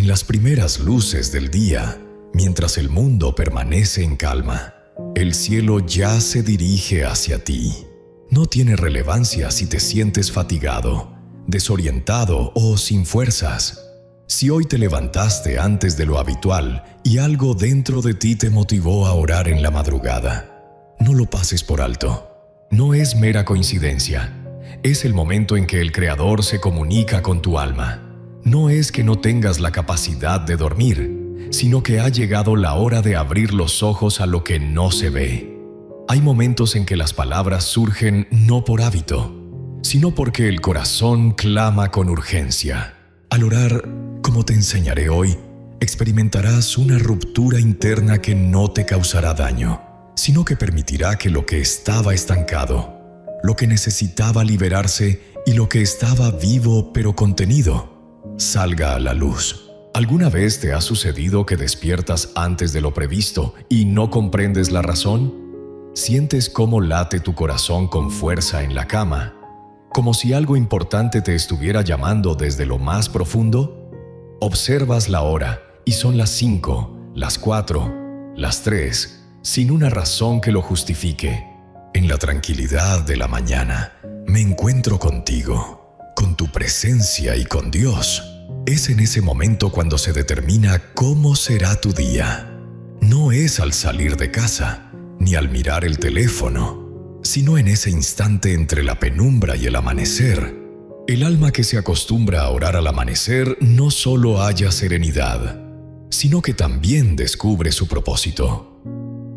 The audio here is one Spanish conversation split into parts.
En las primeras luces del día, mientras el mundo permanece en calma, el cielo ya se dirige hacia ti. No tiene relevancia si te sientes fatigado, desorientado o sin fuerzas. Si hoy te levantaste antes de lo habitual y algo dentro de ti te motivó a orar en la madrugada, no lo pases por alto. No es mera coincidencia. Es el momento en que el Creador se comunica con tu alma. No es que no tengas la capacidad de dormir, sino que ha llegado la hora de abrir los ojos a lo que no se ve. Hay momentos en que las palabras surgen no por hábito, sino porque el corazón clama con urgencia. Al orar, como te enseñaré hoy, experimentarás una ruptura interna que no te causará daño, sino que permitirá que lo que estaba estancado, lo que necesitaba liberarse y lo que estaba vivo pero contenido, salga a la luz. ¿Alguna vez te ha sucedido que despiertas antes de lo previsto y no comprendes la razón? ¿Sientes cómo late tu corazón con fuerza en la cama? ¿Como si algo importante te estuviera llamando desde lo más profundo? Observas la hora y son las 5, las 4, las 3, sin una razón que lo justifique. En la tranquilidad de la mañana, me encuentro contigo, con tu presencia y con Dios. Es en ese momento cuando se determina cómo será tu día. No es al salir de casa, ni al mirar el teléfono, sino en ese instante entre la penumbra y el amanecer. El alma que se acostumbra a orar al amanecer no solo halla serenidad, sino que también descubre su propósito.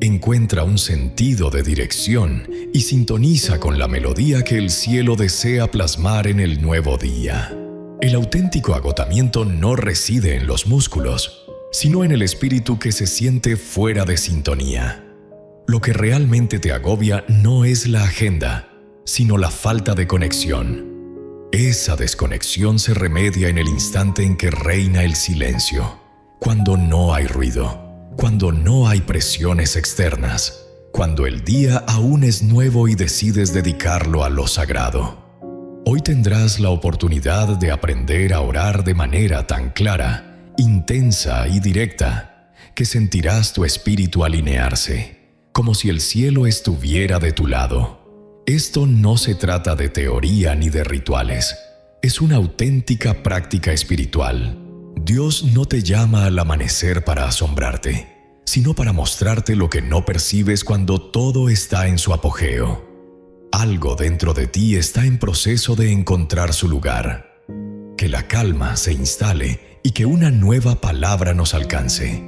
Encuentra un sentido de dirección y sintoniza con la melodía que el cielo desea plasmar en el nuevo día. El auténtico agotamiento no reside en los músculos, sino en el espíritu que se siente fuera de sintonía. Lo que realmente te agobia no es la agenda, sino la falta de conexión. Esa desconexión se remedia en el instante en que reina el silencio, cuando no hay ruido, cuando no hay presiones externas, cuando el día aún es nuevo y decides dedicarlo a lo sagrado. Hoy tendrás la oportunidad de aprender a orar de manera tan clara, intensa y directa, que sentirás tu espíritu alinearse, como si el cielo estuviera de tu lado. Esto no se trata de teoría ni de rituales. Es una auténtica práctica espiritual. Dios no te llama al amanecer para asombrarte, sino para mostrarte lo que no percibes cuando todo está en su apogeo. Algo dentro de ti está en proceso de encontrar su lugar. Que la calma se instale y que una nueva palabra nos alcance.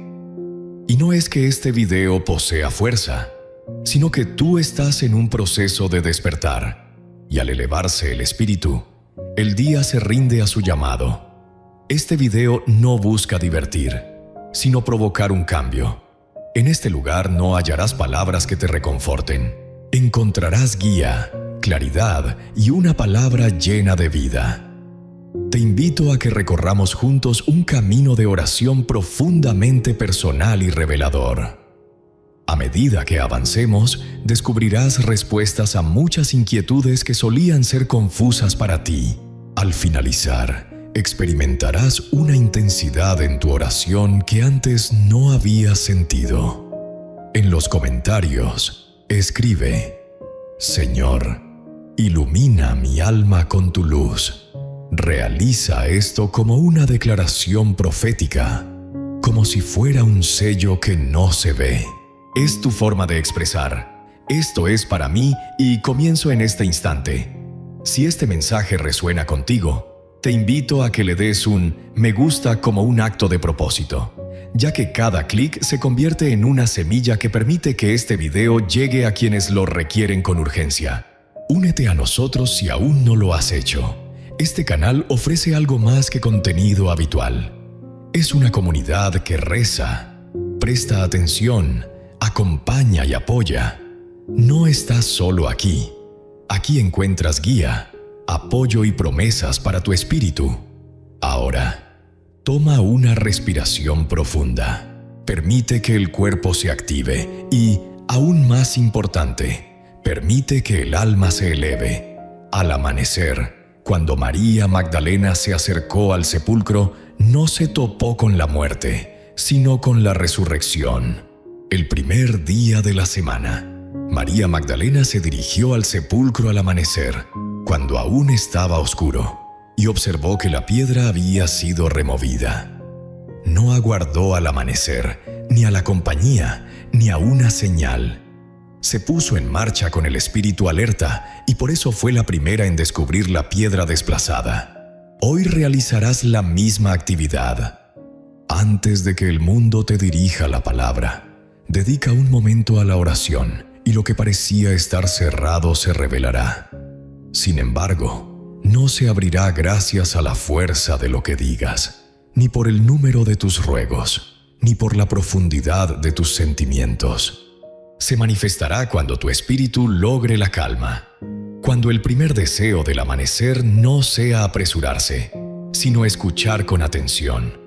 Y no es que este video posea fuerza, sino que tú estás en un proceso de despertar, y al elevarse el espíritu, el día se rinde a su llamado. Este video no busca divertir, sino provocar un cambio. En este lugar no hallarás palabras que te reconforten. Encontrarás guía, claridad y una palabra llena de vida. Te invito a que recorramos juntos un camino de oración profundamente personal y revelador. A medida que avancemos, descubrirás respuestas a muchas inquietudes que solían ser confusas para ti. Al finalizar, experimentarás una intensidad en tu oración que antes no habías sentido. En los comentarios, escribe: Señor, ilumina mi alma con tu luz. Realiza esto como una declaración profética, como si fuera un sello que no se ve. Es tu forma de expresar: esto es para mí y comienzo en este instante. Si este mensaje resuena contigo, te invito a que le des un me gusta como un acto de propósito, ya que cada clic se convierte en una semilla que permite que este video llegue a quienes lo requieren con urgencia. Únete a nosotros si aún no lo has hecho. Este canal ofrece algo más que contenido habitual. Es una comunidad que reza, presta atención, acompaña y apoya. No estás solo aquí. Aquí encuentras guía, apoyo y promesas para tu espíritu. Ahora, toma una respiración profunda. Permite que el cuerpo se active y, aún más importante, permite que el alma se eleve. Al amanecer, cuando María Magdalena se acercó al sepulcro, no se topó con la muerte, sino con la resurrección. El primer día de la semana, María Magdalena se dirigió al sepulcro al amanecer, cuando aún estaba oscuro, y observó que la piedra había sido removida. No aguardó al amanecer, ni a la compañía, ni a una señal. Se puso en marcha con el espíritu alerta y por eso fue la primera en descubrir la piedra desplazada. Hoy realizarás la misma actividad. Antes de que el mundo te dirija la palabra, dedica un momento a la oración y lo que parecía estar cerrado se revelará. Sin embargo, no se abrirá gracias a la fuerza de lo que digas, ni por el número de tus ruegos, ni por la profundidad de tus sentimientos. Se manifestará cuando tu espíritu logre la calma, cuando el primer deseo del amanecer no sea apresurarse, sino escuchar con atención.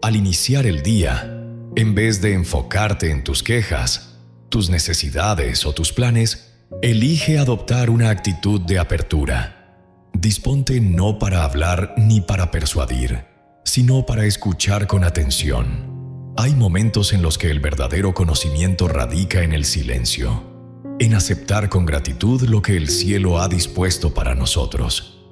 Al iniciar el día, en vez de enfocarte en tus quejas, tus necesidades o tus planes, elige adoptar una actitud de apertura. Disponte no para hablar ni para persuadir, sino para escuchar con atención. Hay momentos en los que el verdadero conocimiento radica en el silencio, en aceptar con gratitud lo que el cielo ha dispuesto para nosotros.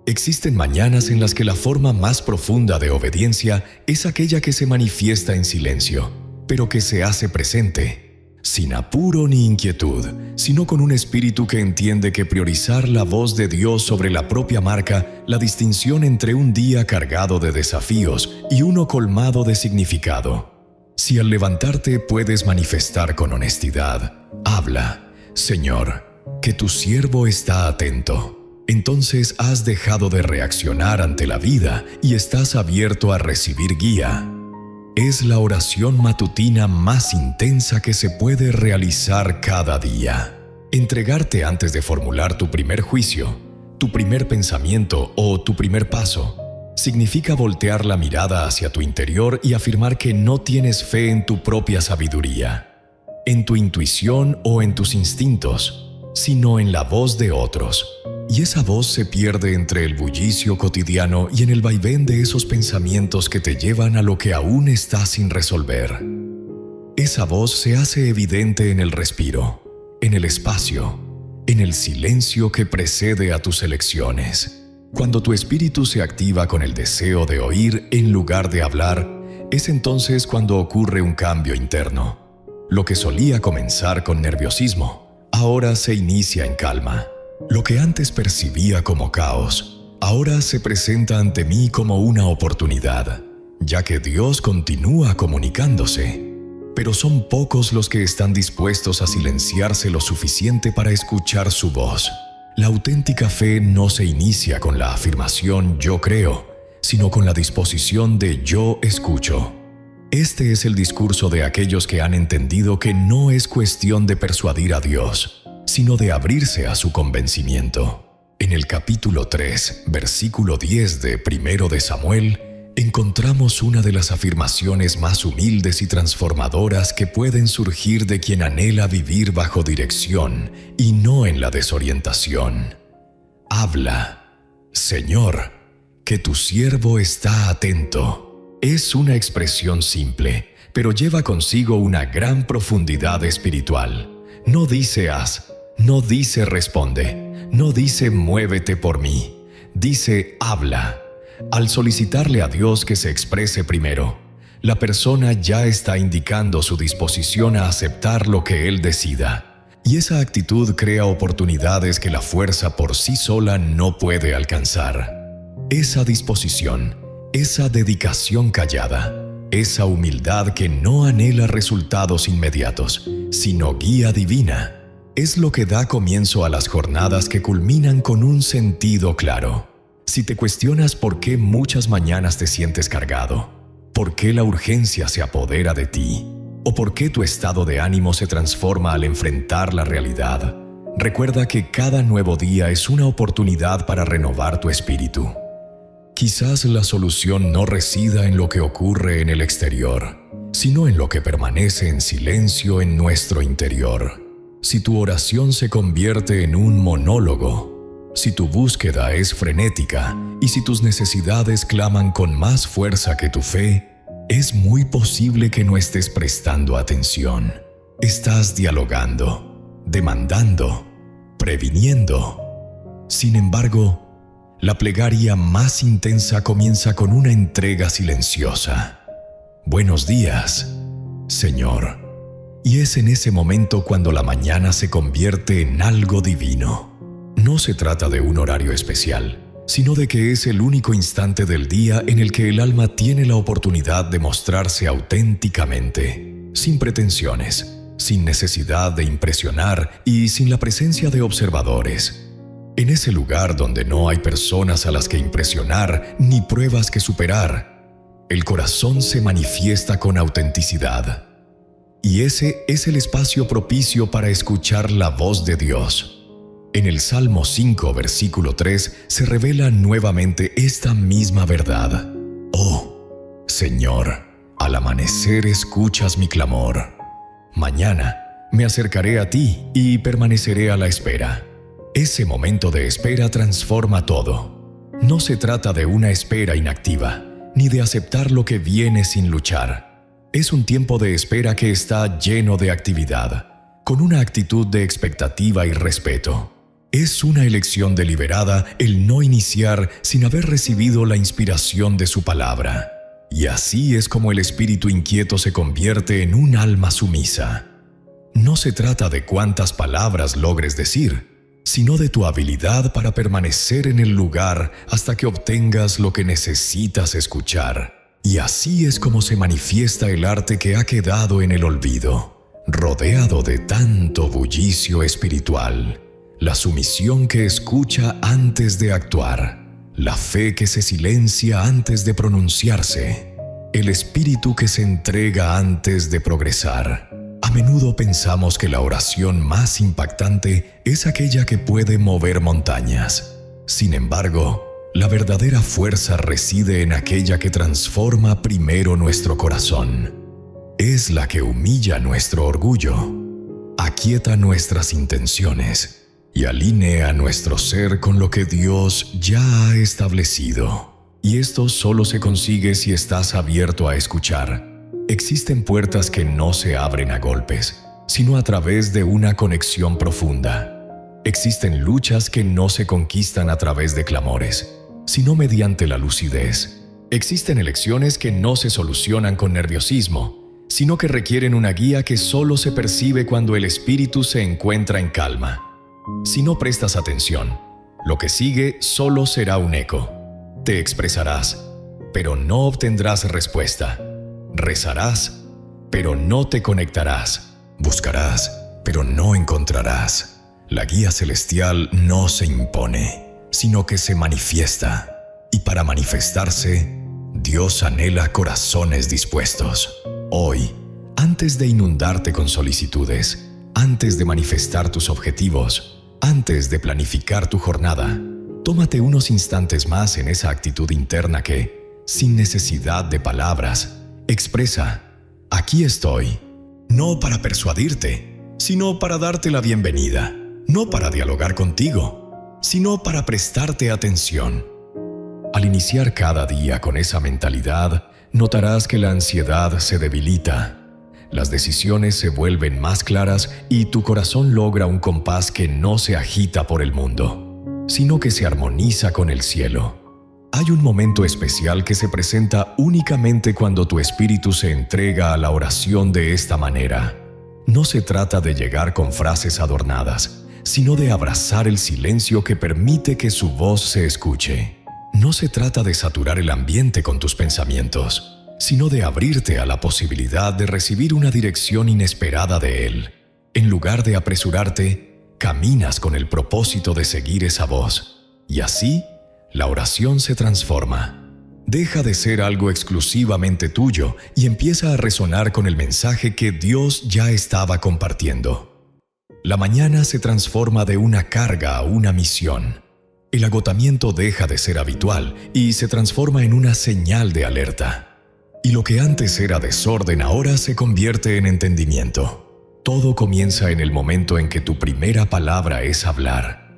Existen mañanas en las que la forma más profunda de obediencia es aquella que se manifiesta en silencio, pero que se hace presente, sin apuro ni inquietud, sino con un espíritu que entiende que priorizar la voz de Dios sobre la propia marca la distinción entre un día cargado de desafíos y uno colmado de significado. Si al levantarte puedes manifestar con honestidad, habla, Señor, que tu siervo está atento. Entonces has dejado de reaccionar ante la vida y estás abierto a recibir guía. Es la oración matutina más intensa que se puede realizar cada día. Entregarte antes de formular tu primer juicio, tu primer pensamiento o tu primer paso, significa voltear la mirada hacia tu interior y afirmar que no tienes fe en tu propia sabiduría, en tu intuición o en tus instintos, sino en la voz de otros. Y esa voz se pierde entre el bullicio cotidiano y en el vaivén de esos pensamientos que te llevan a lo que aún está sin resolver. Esa voz se hace evidente en el respiro, en el espacio, en el silencio que precede a tus elecciones. Cuando tu espíritu se activa con el deseo de oír en lugar de hablar, es entonces cuando ocurre un cambio interno. Lo que solía comenzar con nerviosismo, ahora se inicia en calma. Lo que antes percibía como caos, ahora se presenta ante mí como una oportunidad, ya que Dios continúa comunicándose. Pero son pocos los que están dispuestos a silenciarse lo suficiente para escuchar su voz. La auténtica fe no se inicia con la afirmación «yo creo», sino con la disposición de «yo escucho». Este es el discurso de aquellos que han entendido que no es cuestión de persuadir a Dios, sino de abrirse a su convencimiento. En el capítulo 3, versículo 10 de 1 de Samuel, encontramos una de las afirmaciones más humildes y transformadoras que pueden surgir de quien anhela vivir bajo dirección y no en la desorientación. Habla, Señor, que tu siervo está atento. Es una expresión simple, pero lleva consigo una gran profundidad espiritual. No dice haz, no dice responde, no dice muévete por mí, dice habla. Al solicitarle a Dios que se exprese primero, la persona ya está indicando su disposición a aceptar lo que Él decida. Y esa actitud crea oportunidades que la fuerza por sí sola no puede alcanzar. Esa disposición, esa dedicación callada, esa humildad que no anhela resultados inmediatos, sino guía divina, es lo que da comienzo a las jornadas que culminan con un sentido claro. Si te cuestionas por qué muchas mañanas te sientes cargado, por qué la urgencia se apodera de ti, o por qué tu estado de ánimo se transforma al enfrentar la realidad, recuerda que cada nuevo día es una oportunidad para renovar tu espíritu. Quizás la solución no resida en lo que ocurre en el exterior, sino en lo que permanece en silencio en nuestro interior. Si tu oración se convierte en un monólogo, Si tu búsqueda es frenética y si tus necesidades claman con más fuerza que tu fe, es muy posible que no estés prestando atención. Estás dialogando, demandando, previniendo. Sin embargo, la plegaria más intensa comienza con una entrega silenciosa. Buenos días, Señor. Y es en ese momento cuando la mañana se convierte en algo divino. No se trata de un horario especial, sino de que es el único instante del día en el que el alma tiene la oportunidad de mostrarse auténticamente, sin pretensiones, sin necesidad de impresionar y sin la presencia de observadores. En ese lugar donde no hay personas a las que impresionar ni pruebas que superar, el corazón se manifiesta con autenticidad. Y ese es el espacio propicio para escuchar la voz de Dios. En el Salmo 5, versículo 3, se revela nuevamente esta misma verdad. Oh, Señor, al amanecer escuchas mi clamor. Mañana me acercaré a ti y permaneceré a la espera. Ese momento de espera transforma todo. No se trata de una espera inactiva, ni de aceptar lo que viene sin luchar. Es un tiempo de espera que está lleno de actividad, con una actitud de expectativa y respeto. Es una elección deliberada el no iniciar sin haber recibido la inspiración de su palabra. Y así es como el espíritu inquieto se convierte en un alma sumisa. No se trata de cuántas palabras logres decir, sino de tu habilidad para permanecer en el lugar hasta que obtengas lo que necesitas escuchar. Y así es como se manifiesta el arte que ha quedado en el olvido, rodeado de tanto bullicio espiritual. La sumisión que escucha antes de actuar, la fe que se silencia antes de pronunciarse, el espíritu que se entrega antes de progresar. A menudo pensamos que la oración más impactante es aquella que puede mover montañas. Sin embargo, la verdadera fuerza reside en aquella que transforma primero nuestro corazón. Es la que humilla nuestro orgullo, aquieta nuestras intenciones y alinea nuestro ser con lo que Dios ya ha establecido. Y esto solo se consigue si estás abierto a escuchar. Existen puertas que no se abren a golpes, sino a través de una conexión profunda. Existen luchas que no se conquistan a través de clamores, sino mediante la lucidez. Existen elecciones que no se solucionan con nerviosismo, sino que requieren una guía que solo se percibe cuando el espíritu se encuentra en calma. Si no prestas atención, lo que sigue solo será un eco. Te expresarás, pero no obtendrás respuesta. Rezarás, pero no te conectarás. Buscarás, pero no encontrarás. La guía celestial no se impone, sino que se manifiesta. Y para manifestarse, Dios anhela corazones dispuestos. Hoy, antes de inundarte con solicitudes, antes de manifestar tus objetivos, antes de planificar tu jornada, tómate unos instantes más en esa actitud interna que, sin necesidad de palabras, expresa: aquí estoy. No para persuadirte, sino para darte la bienvenida. No para dialogar contigo, sino para prestarte atención. Al iniciar cada día con esa mentalidad, notarás que la ansiedad se debilita, las decisiones se vuelven más claras y tu corazón logra un compás que no se agita por el mundo, sino que se armoniza con el cielo. Hay un momento especial que se presenta únicamente cuando tu espíritu se entrega a la oración de esta manera. No se trata de llegar con frases adornadas, sino de abrazar el silencio que permite que su voz se escuche. No se trata de saturar el ambiente con tus pensamientos, sino de abrirte a la posibilidad de recibir una dirección inesperada de Él. En lugar de apresurarte, caminas con el propósito de seguir esa voz. Y así, la oración se transforma. Deja de ser algo exclusivamente tuyo y empieza a resonar con el mensaje que Dios ya estaba compartiendo. La mañana se transforma de una carga a una misión. El agotamiento deja de ser habitual y se transforma en una señal de alerta. Y lo que antes era desorden ahora se convierte en entendimiento. Todo comienza en el momento en que tu primera palabra es hablar.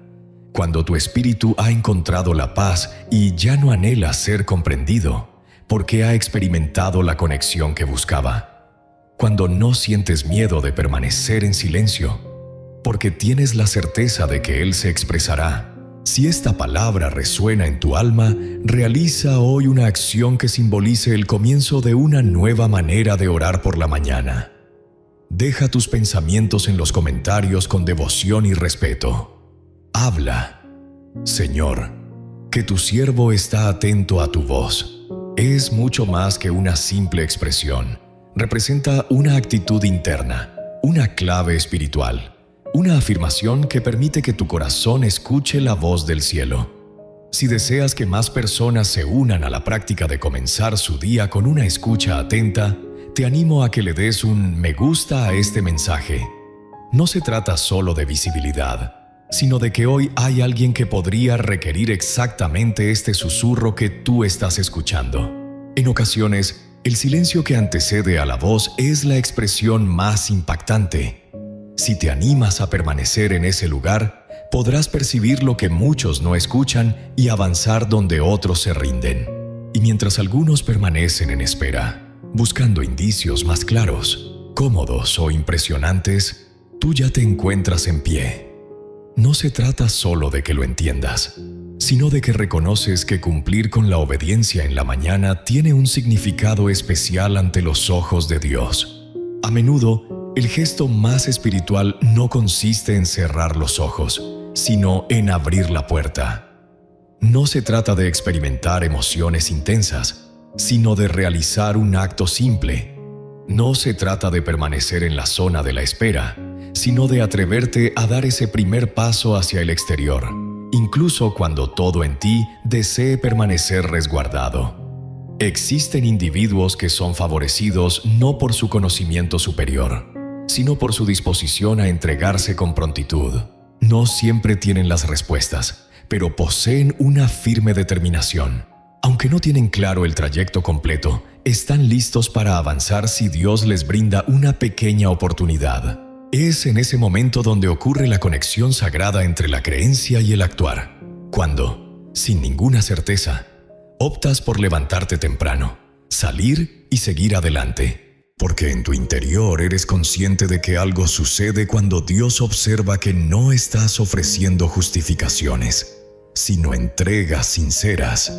cuando tu espíritu ha encontrado la paz y ya no anhela ser comprendido, porque ha experimentado la conexión que buscaba. Cuando no sientes miedo de permanecer en silencio, porque tienes la certeza de que Él se expresará. Si esta palabra resuena en tu alma, realiza hoy una acción que simbolice el comienzo de una nueva manera de orar por la mañana. Deja tus pensamientos en los comentarios con devoción y respeto. Habla. Señor, que tu siervo está atento a tu voz. Es mucho más que una simple expresión. Representa una actitud interna, una clave espiritual. Una afirmación que permite que tu corazón escuche la voz del cielo. Si deseas que más personas se unan a la práctica de comenzar su día con una escucha atenta, te animo a que le des un me gusta a este mensaje. No se trata solo de visibilidad, sino de que hoy hay alguien que podría requerir exactamente este susurro que tú estás escuchando. En ocasiones, el silencio que antecede a la voz es la expresión más impactante. Si te animas a permanecer en ese lugar, podrás percibir lo que muchos no escuchan y avanzar donde otros se rinden. Y mientras algunos permanecen en espera, buscando indicios más claros, cómodos o impresionantes, tú ya te encuentras en pie. No se trata solo de que lo entiendas, sino de que reconoces que cumplir con la obediencia en la mañana tiene un significado especial ante los ojos de Dios. A menudo, el gesto más espiritual no consiste en cerrar los ojos, sino en abrir la puerta. No se trata de experimentar emociones intensas, sino de realizar un acto simple. No se trata de permanecer en la zona de la espera, sino de atreverte a dar ese primer paso hacia el exterior, incluso cuando todo en ti desee permanecer resguardado. Existen individuos que son favorecidos no por su conocimiento superior, sino por su disposición a entregarse con prontitud. No siempre tienen las respuestas, pero poseen una firme determinación. Aunque no tienen claro el trayecto completo, están listos para avanzar si Dios les brinda una pequeña oportunidad. Es en ese momento donde ocurre la conexión sagrada entre la creencia y el actuar. Cuando, sin ninguna certeza, optas por levantarte temprano, salir y seguir adelante. Porque en tu interior eres consciente de que algo sucede cuando Dios observa que no estás ofreciendo justificaciones, sino entregas sinceras.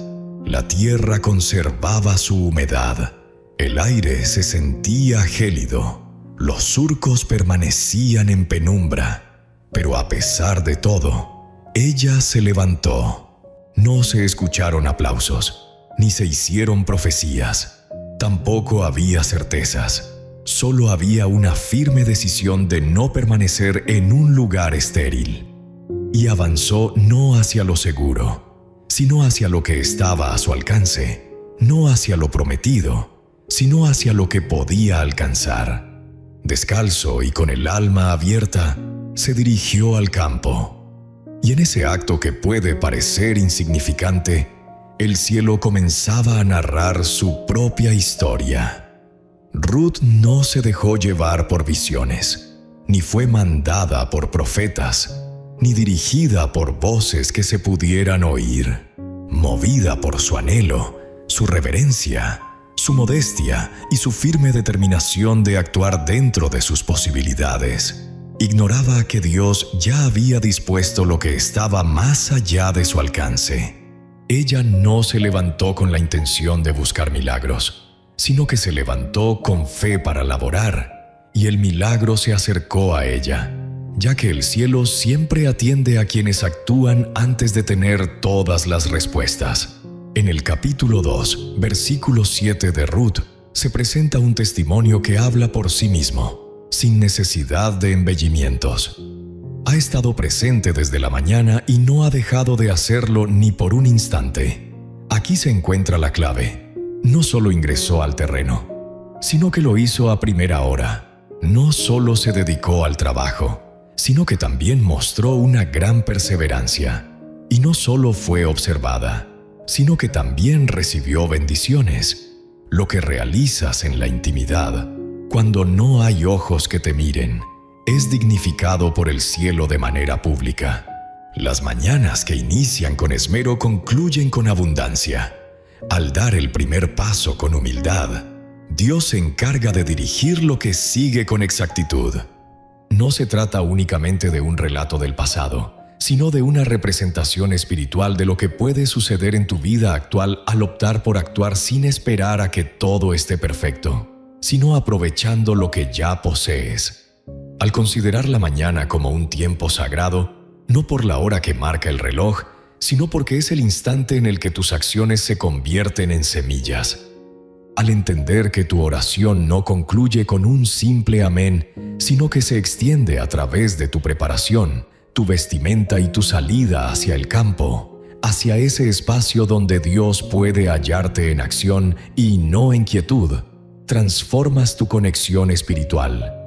La tierra conservaba su humedad, el aire se sentía gélido, los surcos permanecían en penumbra, pero a pesar de todo, ella se levantó. No se escucharon aplausos, ni se hicieron profecías. Tampoco había certezas, solo había una firme decisión de no permanecer en un lugar estéril. Y avanzó no hacia lo seguro, sino hacia lo que estaba a su alcance, no hacia lo prometido, sino hacia lo que podía alcanzar. Descalzo y con el alma abierta, se dirigió al campo. Y en ese acto que puede parecer insignificante, el cielo comenzaba a narrar su propia historia. Ruth no se dejó llevar por visiones, ni fue mandada por profetas, ni dirigida por voces que se pudieran oír. Movida por su anhelo, su reverencia, su modestia y su firme determinación de actuar dentro de sus posibilidades, ignoraba que Dios ya había dispuesto lo que estaba más allá de su alcance. Ella no se levantó con la intención de buscar milagros, sino que se levantó con fe para laborar, y el milagro se acercó a ella, ya que el cielo siempre atiende a quienes actúan antes de tener todas las respuestas. En el capítulo 2, versículo 7 de Ruth, se presenta un testimonio que habla por sí mismo, sin necesidad de embellimientos. Ha estado presente desde la mañana y no ha dejado de hacerlo ni por un instante. Aquí se encuentra la clave. No solo ingresó al terreno, sino que lo hizo a primera hora. No solo se dedicó al trabajo, sino que también mostró una gran perseverancia. Y no solo fue observada, sino que también recibió bendiciones. Lo que realizas en la intimidad, cuando no hay ojos que te miren, es dignificado por el cielo de manera pública. Las mañanas que inician con esmero concluyen con abundancia. Al dar el primer paso con humildad, Dios se encarga de dirigir lo que sigue con exactitud. No se trata únicamente de un relato del pasado, sino de una representación espiritual de lo que puede suceder en tu vida actual al optar por actuar sin esperar a que todo esté perfecto, sino aprovechando lo que ya posees. Al considerar la mañana como un tiempo sagrado, no por la hora que marca el reloj, sino porque es el instante en el que tus acciones se convierten en semillas. Al entender que tu oración no concluye con un simple amén, sino que se extiende a través de tu preparación, tu vestimenta y tu salida hacia el campo, hacia ese espacio donde Dios puede hallarte en acción y no en quietud, transformas tu conexión espiritual.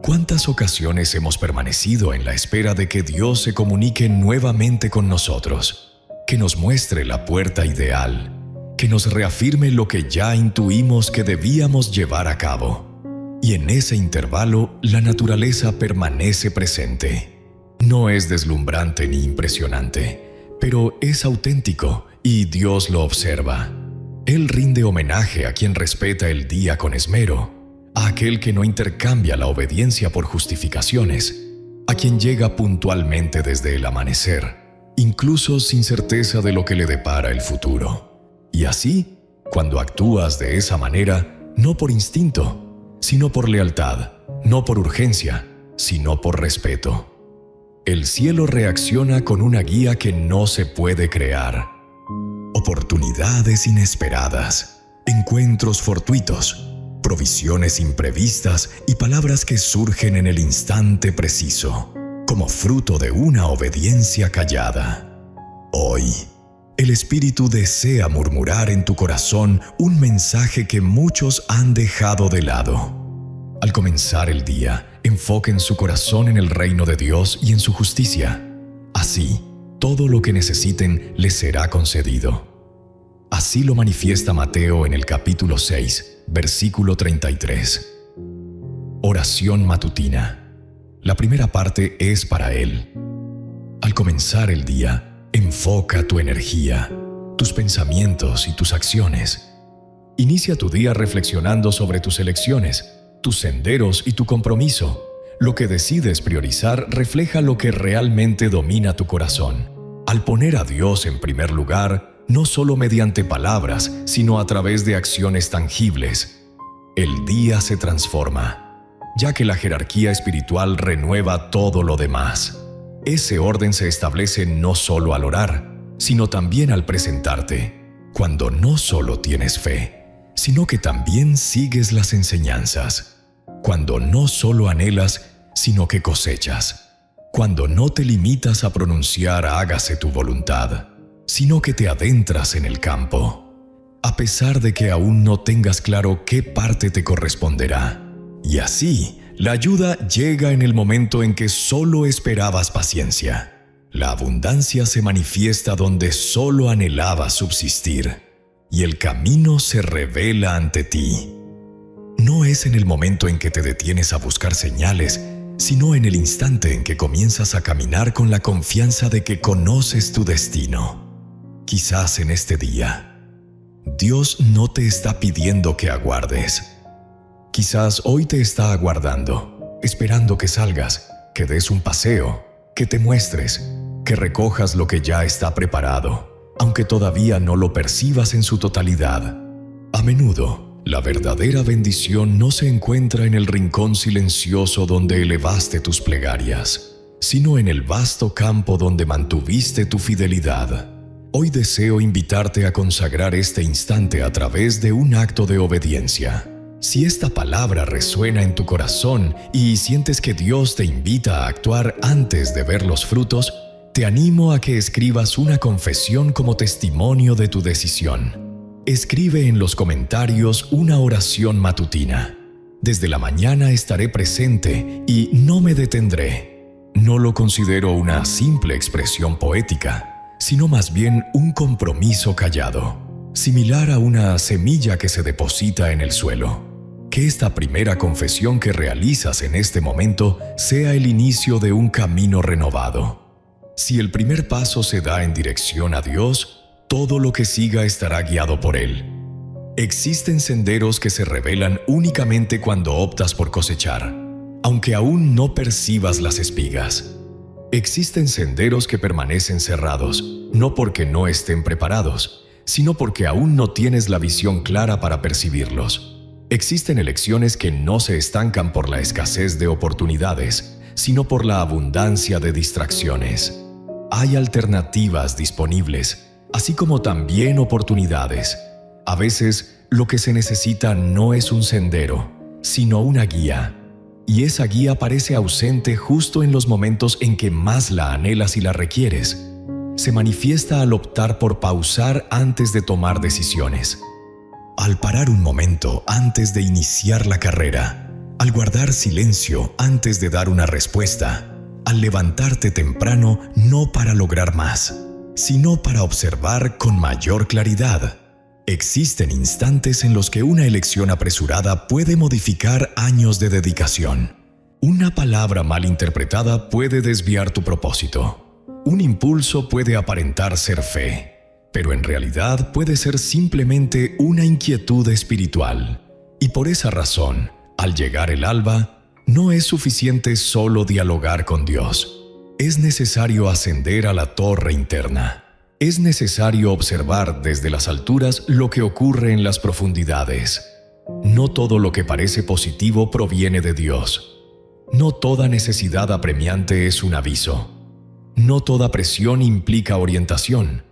¿Cuántas ocasiones hemos permanecido en la espera de que Dios se comunique nuevamente con nosotros, que nos muestre la puerta ideal, que nos reafirme lo que ya intuimos que debíamos llevar a cabo? Y en ese intervalo, la naturaleza permanece presente. No es deslumbrante ni impresionante, pero es auténtico y Dios lo observa. Él rinde homenaje a quien respeta el día con esmero, a aquel que no intercambia la obediencia por justificaciones, a quien llega puntualmente desde el amanecer, incluso sin certeza de lo que le depara el futuro. Y así, cuando actúas de esa manera, no por instinto, sino por lealtad, no por urgencia, sino por respeto, el cielo reacciona con una guía que no se puede crear. Oportunidades inesperadas, encuentros fortuitos, provisiones imprevistas y palabras que surgen en el instante preciso, como fruto de una obediencia callada. Hoy, el Espíritu desea murmurar en tu corazón un mensaje que muchos han dejado de lado. Al comenzar el día, enfoquen su corazón en el reino de Dios y en su justicia. Así, todo lo que necesiten les será concedido. Así lo manifiesta Mateo en el capítulo 6, versículo 33. Oración matutina. La primera parte es para Él. Al comenzar el día, enfoca tu energía, tus pensamientos y tus acciones. Inicia tu día reflexionando sobre tus elecciones, tus senderos y tu compromiso. Lo que decides priorizar refleja lo que realmente domina tu corazón. Al poner a Dios en primer lugar, no solo mediante palabras, sino a través de acciones tangibles, el día se transforma, ya que la jerarquía espiritual renueva todo lo demás. Ese orden se establece no solo al orar, sino también al presentarte, cuando no solo tienes fe, sino que también sigues las enseñanzas. Cuando no solo anhelas, sino que cosechas. Cuando no te limitas a pronunciar hágase tu voluntad, sino que te adentras en el campo, a pesar de que aún no tengas claro qué parte te corresponderá. Y así, la ayuda llega en el momento en que solo esperabas paciencia. La abundancia se manifiesta donde solo anhelabas subsistir, y el camino se revela ante ti. No es en el momento en que te detienes a buscar señales, sino en el instante en que comienzas a caminar con la confianza de que conoces tu destino. Quizás en este día, Dios no te está pidiendo que aguardes. Quizás hoy te está aguardando, esperando que salgas, que des un paseo, que te muestres, que recojas lo que ya está preparado, aunque todavía no lo percibas en su totalidad. A menudo, la verdadera bendición no se encuentra en el rincón silencioso donde elevaste tus plegarias, sino en el vasto campo donde mantuviste tu fidelidad. Hoy deseo invitarte a consagrar este instante a través de un acto de obediencia. Si esta palabra resuena en tu corazón y sientes que Dios te invita a actuar antes de ver los frutos, te animo a que escribas una confesión como testimonio de tu decisión. Escribe en los comentarios una oración matutina. Desde la mañana estaré presente y no me detendré. No lo considero una simple expresión poética, sino más bien un compromiso callado, similar a una semilla que se deposita en el suelo. Que esta primera confesión que realizas en este momento sea el inicio de un camino renovado. Si el primer paso se da en dirección a Dios, todo lo que siga estará guiado por Él. Existen senderos que se revelan únicamente cuando optas por cosechar, aunque aún no percibas las espigas. Existen senderos que permanecen cerrados, no porque no estén preparados, sino porque aún no tienes la visión clara para percibirlos. Existen elecciones que no se estancan por la escasez de oportunidades, sino por la abundancia de distracciones. Hay alternativas disponibles, así como también oportunidades. A veces, lo que se necesita no es un sendero, sino una guía. Y esa guía parece ausente justo en los momentos en que más la anhelas y la requieres. Se manifiesta al optar por pausar antes de tomar decisiones. Al parar un momento antes de iniciar la carrera. Al guardar silencio antes de dar una respuesta. Al levantarte temprano no para lograr más, sino para observar con mayor claridad. Existen instantes en los que una elección apresurada puede modificar años de dedicación. Una palabra mal interpretada puede desviar tu propósito. Un impulso puede aparentar ser fe, pero en realidad puede ser simplemente una inquietud espiritual. Y por esa razón, al llegar el alba, no es suficiente solo dialogar con Dios. Es necesario ascender a la torre interna. Es necesario observar desde las alturas lo que ocurre en las profundidades. No todo lo que parece positivo proviene de Dios. No toda necesidad apremiante es un aviso. No toda presión implica orientación.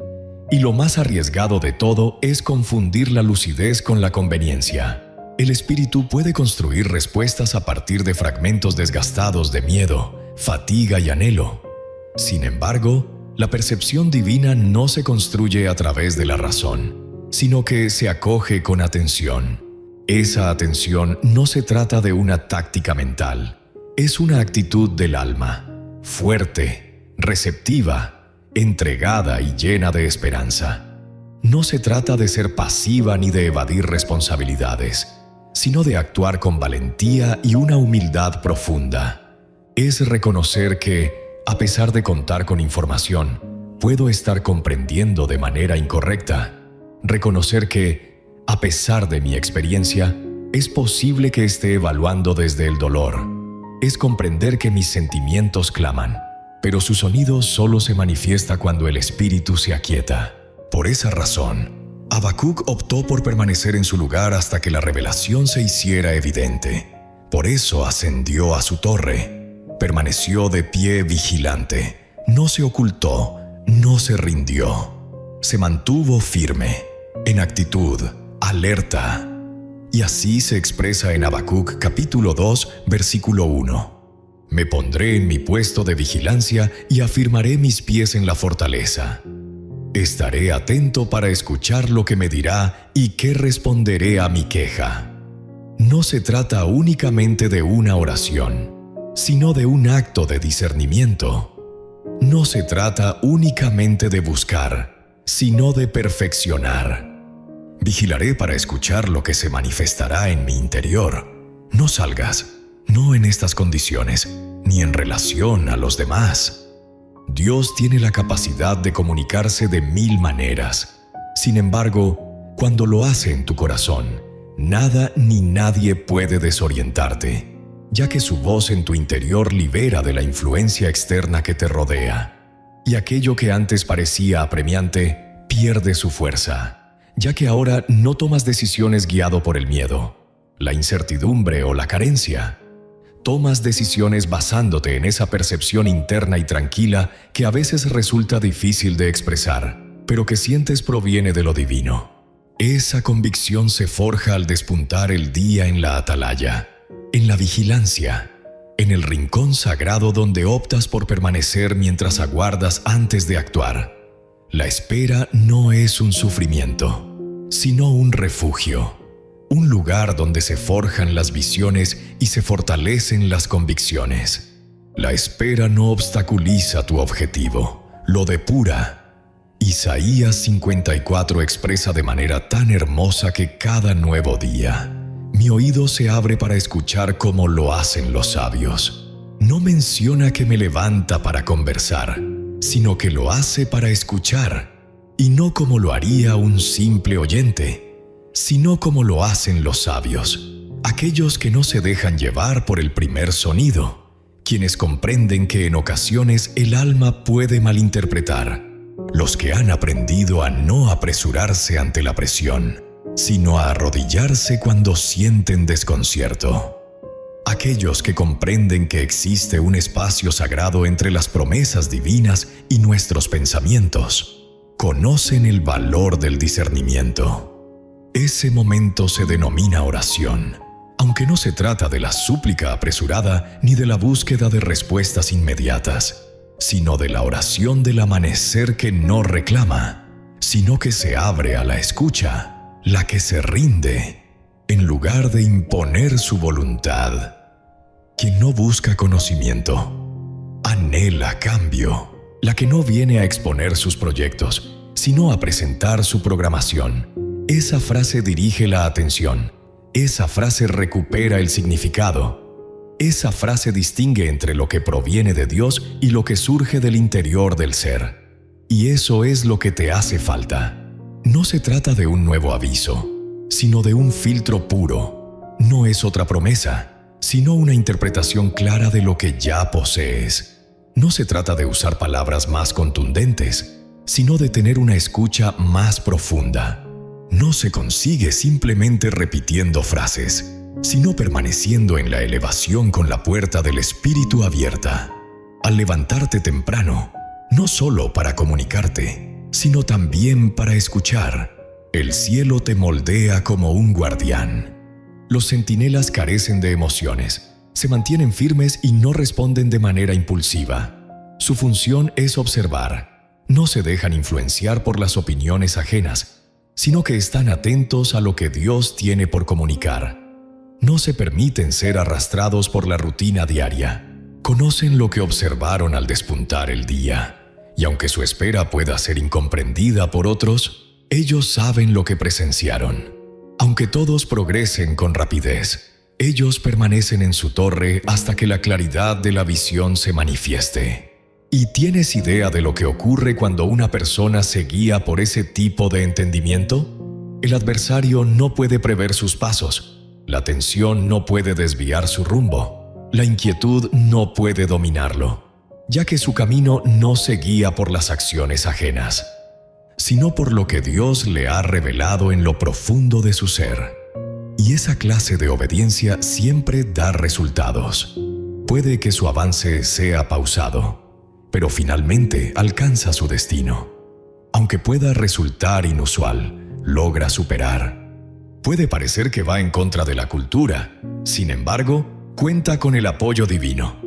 Y lo más arriesgado de todo es confundir la lucidez con la conveniencia. El espíritu puede construir respuestas a partir de fragmentos desgastados de miedo, fatiga y anhelo. Sin embargo, la percepción divina no se construye a través de la razón, sino que se acoge con atención. Esa atención no se trata de una táctica mental, es una actitud del alma, fuerte, receptiva, entregada y llena de esperanza. No se trata de ser pasiva ni de evadir responsabilidades, sino de actuar con valentía y una humildad profunda. Es reconocer que, a pesar de contar con información, puedo estar comprendiendo de manera incorrecta. Reconocer que, a pesar de mi experiencia, es posible que esté evaluando desde el dolor. Es comprender que mis sentimientos claman, pero su sonido solo se manifiesta cuando el espíritu se aquieta. Por esa razón, Habacuc optó por permanecer en su lugar hasta que la revelación se hiciera evidente. Por eso ascendió a su torre. Permaneció de pie vigilante, no se ocultó, no se rindió. Se mantuvo firme, en actitud, alerta. Y así se expresa en Habacuc capítulo 2, versículo 1. Me pondré en mi puesto de vigilancia y afirmaré mis pies en la fortaleza. Estaré atento para escuchar lo que me dirá y qué responderé a mi queja. No se trata únicamente de una oración, sino de un acto de discernimiento. No se trata únicamente de buscar, sino de perfeccionar. Vigilaré para escuchar lo que se manifestará en mi interior. No salgas, no en estas condiciones, ni en relación a los demás. Dios tiene la capacidad de comunicarse de 1000 maneras. Sin embargo, cuando lo hace en tu corazón, nada ni nadie puede desorientarte, ya que su voz en tu interior libera de la influencia externa que te rodea. Y aquello que antes parecía apremiante pierde su fuerza, ya que ahora no tomas decisiones guiado por el miedo, la incertidumbre o la carencia. Tomas decisiones basándote en esa percepción interna y tranquila que a veces resulta difícil de expresar, pero que sientes proviene de lo divino. Esa convicción se forja al despuntar el día en la atalaya, en la vigilancia, en el rincón sagrado donde optas por permanecer mientras aguardas antes de actuar. La espera no es un sufrimiento, sino un refugio, un lugar donde se forjan las visiones y se fortalecen las convicciones. La espera no obstaculiza tu objetivo, lo depura. Isaías 54 expresa de manera tan hermosa que cada nuevo día mi oído se abre para escuchar como lo hacen los sabios. No menciona que me levanta para conversar, sino que lo hace para escuchar, y no como lo haría un simple oyente, sino como lo hacen los sabios, aquellos que no se dejan llevar por el primer sonido, quienes comprenden que en ocasiones el alma puede malinterpretar, los que han aprendido a no apresurarse ante la presión, sino a arrodillarse cuando sienten desconcierto. Aquellos que comprenden que existe un espacio sagrado entre las promesas divinas y nuestros pensamientos, conocen el valor del discernimiento. Ese momento se denomina oración, aunque no se trata de la súplica apresurada ni de la búsqueda de respuestas inmediatas, sino de la oración del amanecer que no reclama, sino que se abre a la escucha, la que se rinde, en lugar de imponer su voluntad. Quien no busca conocimiento, anhela cambio. La que no viene a exponer sus proyectos, sino a presentar su programación. Esa frase dirige la atención. Esa frase recupera el significado. Esa frase distingue entre lo que proviene de Dios y lo que surge del interior del ser. Y eso es lo que te hace falta. No se trata de un nuevo aviso, sino de un filtro puro. No es otra promesa, sino una interpretación clara de lo que ya posees. No se trata de usar palabras más contundentes, sino de tener una escucha más profunda. No se consigue simplemente repitiendo frases, sino permaneciendo en la elevación con la puerta del espíritu abierta. Al levantarte temprano, no solo para comunicarte, sino también para escuchar, el cielo te moldea como un guardián. Los centinelas carecen de emociones, se mantienen firmes y no responden de manera impulsiva. Su función es observar. No se dejan influenciar por las opiniones ajenas, sino que están atentos a lo que Dios tiene por comunicar. No se permiten ser arrastrados por la rutina diaria. Conocen lo que observaron al despuntar el día, y aunque su espera pueda ser incomprendida por otros, ellos saben lo que presenciaron. Aunque todos progresen con rapidez, ellos permanecen en su torre hasta que la claridad de la visión se manifieste. ¿Y tienes idea de lo que ocurre cuando una persona se guía por ese tipo de entendimiento? El adversario no puede prever sus pasos, la tensión no puede desviar su rumbo, la inquietud no puede dominarlo, ya que su camino no se guía por las acciones ajenas, sino por lo que Dios le ha revelado en lo profundo de su ser. Y esa clase de obediencia siempre da resultados. Puede que su avance sea pausado, pero finalmente alcanza su destino. Aunque pueda resultar inusual, logra superar. Puede parecer que va en contra de la cultura, sin embargo, cuenta con el apoyo divino.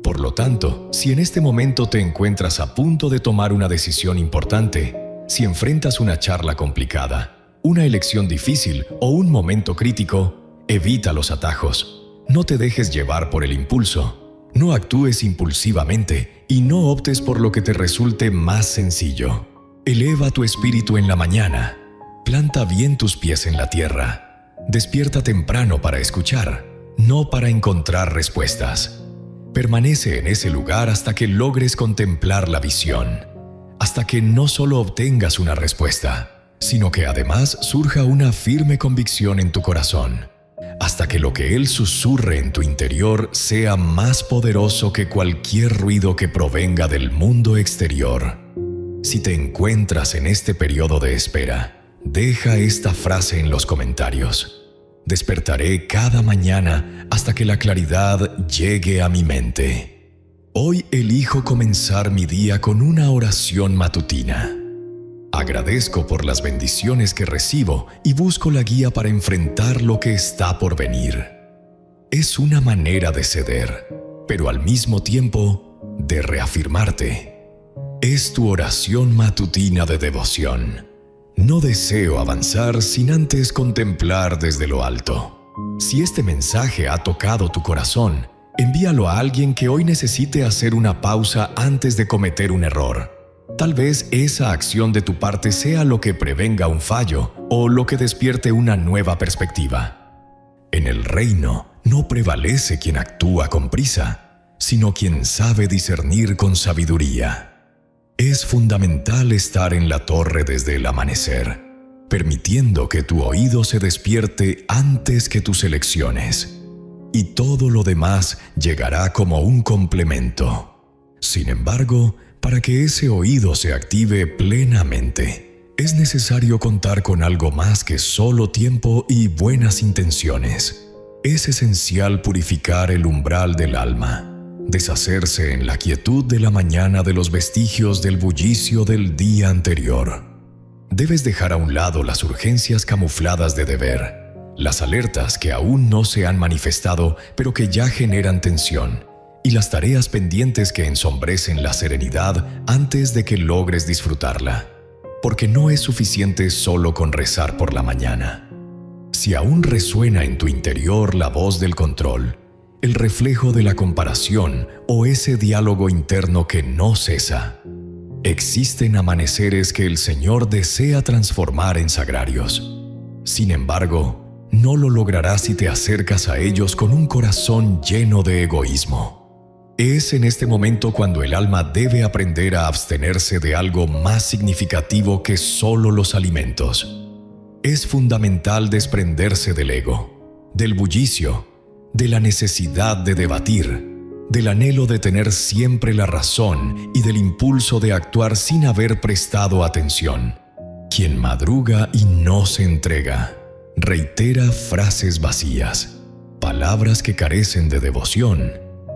Por lo tanto, si en este momento te encuentras a punto de tomar una decisión importante, si enfrentas una charla complicada, una elección difícil o un momento crítico, evita los atajos. No te dejes llevar por el impulso. No actúes impulsivamente y no optes por lo que te resulte más sencillo. Eleva tu espíritu en la mañana. Planta bien tus pies en la tierra. Despierta temprano para escuchar, no para encontrar respuestas. Permanece en ese lugar hasta que logres contemplar la visión. Hasta que no solo obtengas una respuesta, sino que además surja una firme convicción en tu corazón, hasta que lo que Él susurre en tu interior sea más poderoso que cualquier ruido que provenga del mundo exterior. Si te encuentras en este periodo de espera, deja esta frase en los comentarios. Despertaré cada mañana hasta que la claridad llegue a mi mente. Hoy elijo comenzar mi día con una oración matutina. Agradezco por las bendiciones que recibo y busco la guía para enfrentar lo que está por venir. Es una manera de ceder, pero al mismo tiempo de reafirmarte. Es tu oración matutina de devoción. No deseo avanzar sin antes contemplar desde lo alto. Si este mensaje ha tocado tu corazón, envíalo a alguien que hoy necesite hacer una pausa antes de cometer un error. Tal vez esa acción de tu parte sea lo que prevenga un fallo o lo que despierte una nueva perspectiva. En el reino no prevalece quien actúa con prisa, sino quien sabe discernir con sabiduría. Es fundamental estar en la torre desde el amanecer, permitiendo que tu oído se despierte antes que tus elecciones, y todo lo demás llegará como un complemento. Sin embargo, para que ese oído se active plenamente, es necesario contar con algo más que solo tiempo y buenas intenciones. Es esencial purificar el umbral del alma, deshacerse en la quietud de la mañana de los vestigios del bullicio del día anterior. Debes dejar a un lado las urgencias camufladas de deber, las alertas que aún no se han manifestado pero que ya generan tensión, y las tareas pendientes que ensombrecen la serenidad antes de que logres disfrutarla, porque no es suficiente solo con rezar por la mañana. Si aún resuena en tu interior la voz del control, el reflejo de la comparación o ese diálogo interno que no cesa, existen amaneceres que el Señor desea transformar en sagrarios. Sin embargo, no lo lograrás si te acercas a ellos con un corazón lleno de egoísmo. Es en este momento cuando el alma debe aprender a abstenerse de algo más significativo que solo los alimentos. Es fundamental desprenderse del ego, del bullicio, de la necesidad de debatir, del anhelo de tener siempre la razón y del impulso de actuar sin haber prestado atención. Quien madruga y no se entrega, reitera frases vacías, palabras que carecen de devoción,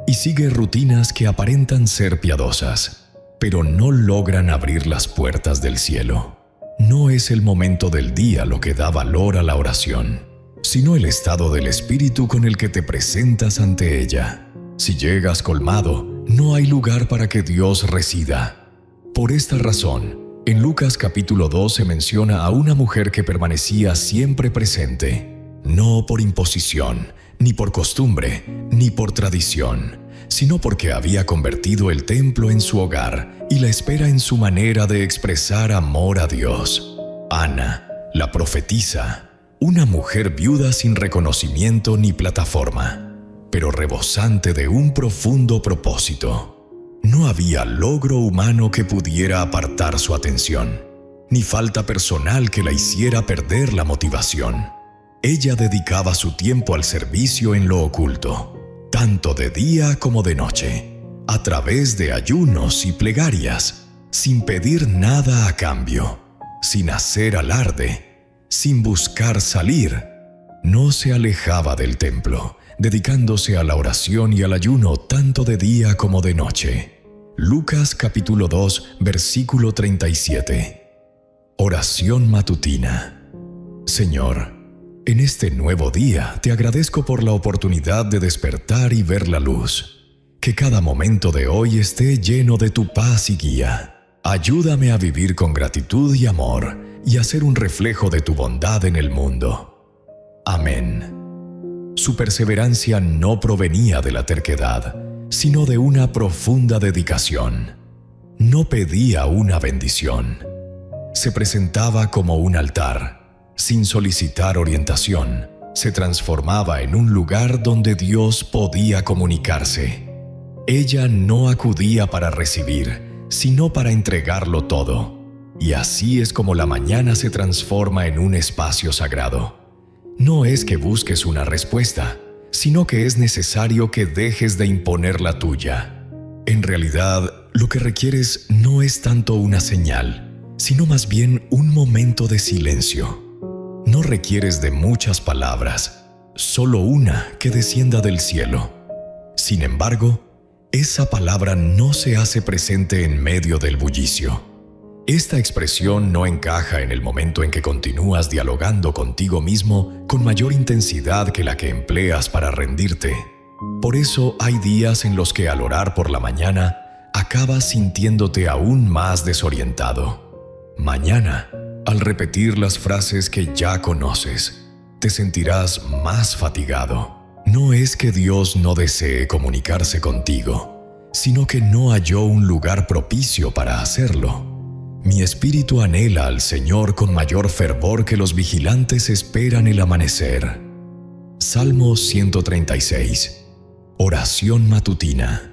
y sigue rutinas que aparentan ser piadosas, pero no logran abrir las puertas del cielo. No es el momento del día lo que da valor a la oración, sino el estado del espíritu con el que te presentas ante ella. Si llegas colmado, no hay lugar para que Dios resida. Por esta razón, en Lucas capítulo 2 se menciona a una mujer que permanecía siempre presente, no por imposición, ni por costumbre, ni por tradición, sino porque había convertido el templo en su hogar y la espera en su manera de expresar amor a Dios. Ana, la profetisa, una mujer viuda sin reconocimiento ni plataforma, pero rebosante de un profundo propósito. No había logro humano que pudiera apartar su atención, ni falta personal que la hiciera perder la motivación. Ella dedicaba su tiempo al servicio en lo oculto, tanto de día como de noche, a través de ayunos y plegarias, sin pedir nada a cambio, sin hacer alarde, sin buscar salir. No se alejaba del templo, dedicándose a la oración y al ayuno tanto de día como de noche. Lucas capítulo 2, versículo 37. Oración matutina. Señor, en este nuevo día te agradezco por la oportunidad de despertar y ver la luz. Que cada momento de hoy esté lleno de tu paz y guía. Ayúdame a vivir con gratitud y amor y a ser un reflejo de tu bondad en el mundo. Amén. Su perseverancia no provenía de la terquedad, sino de una profunda dedicación. No pedía una bendición. Se presentaba como un altar. Sin solicitar orientación, se transformaba en un lugar donde Dios podía comunicarse. Ella no acudía para recibir, sino para entregarlo todo. Y así es como la mañana se transforma en un espacio sagrado. No es que busques una respuesta, sino que es necesario que dejes de imponer la tuya. En realidad, lo que requieres no es tanto una señal, sino más bien un momento de silencio. No requieres de muchas palabras, solo una que descienda del cielo. Sin embargo, esa palabra no se hace presente en medio del bullicio. Esta expresión no encaja en el momento en que continúas dialogando contigo mismo con mayor intensidad que la que empleas para rendirte. Por eso hay días en los que al orar por la mañana, acabas sintiéndote aún más desorientado. Mañana, al repetir las frases que ya conoces, te sentirás más fatigado. No es que Dios no desee comunicarse contigo, sino que no halló un lugar propicio para hacerlo. Mi espíritu anhela al Señor con mayor fervor que los vigilantes esperan el amanecer. Salmo 136. Oración matutina.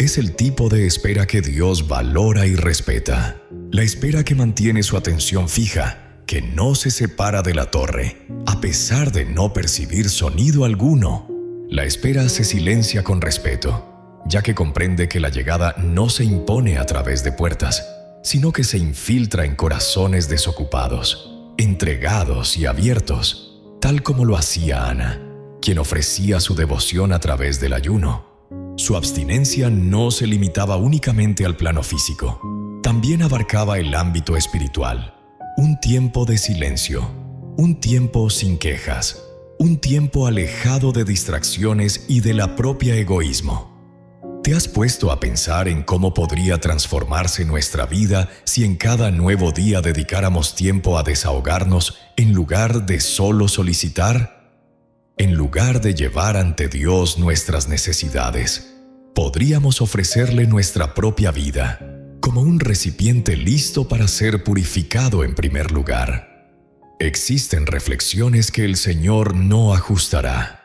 Es el tipo de espera que Dios valora y respeta. La espera que mantiene su atención fija, que no se separa de la torre, a pesar de no percibir sonido alguno. La espera se silencia con respeto, ya que comprende que la llegada no se impone a través de puertas, sino que se infiltra en corazones desocupados, entregados y abiertos, tal como lo hacía Ana, quien ofrecía su devoción a través del ayuno. Su abstinencia no se limitaba únicamente al plano físico, también abarcaba el ámbito espiritual. Un tiempo de silencio, un tiempo sin quejas, un tiempo alejado de distracciones y de la propia egoísmo. ¿Te has puesto a pensar en cómo podría transformarse nuestra vida si en cada nuevo día dedicáramos tiempo a desahogarnos en lugar de solo solicitar? En lugar de llevar ante Dios nuestras necesidades, podríamos ofrecerle nuestra propia vida, como un recipiente listo para ser purificado en primer lugar. Existen reflexiones que el Señor no ajustará,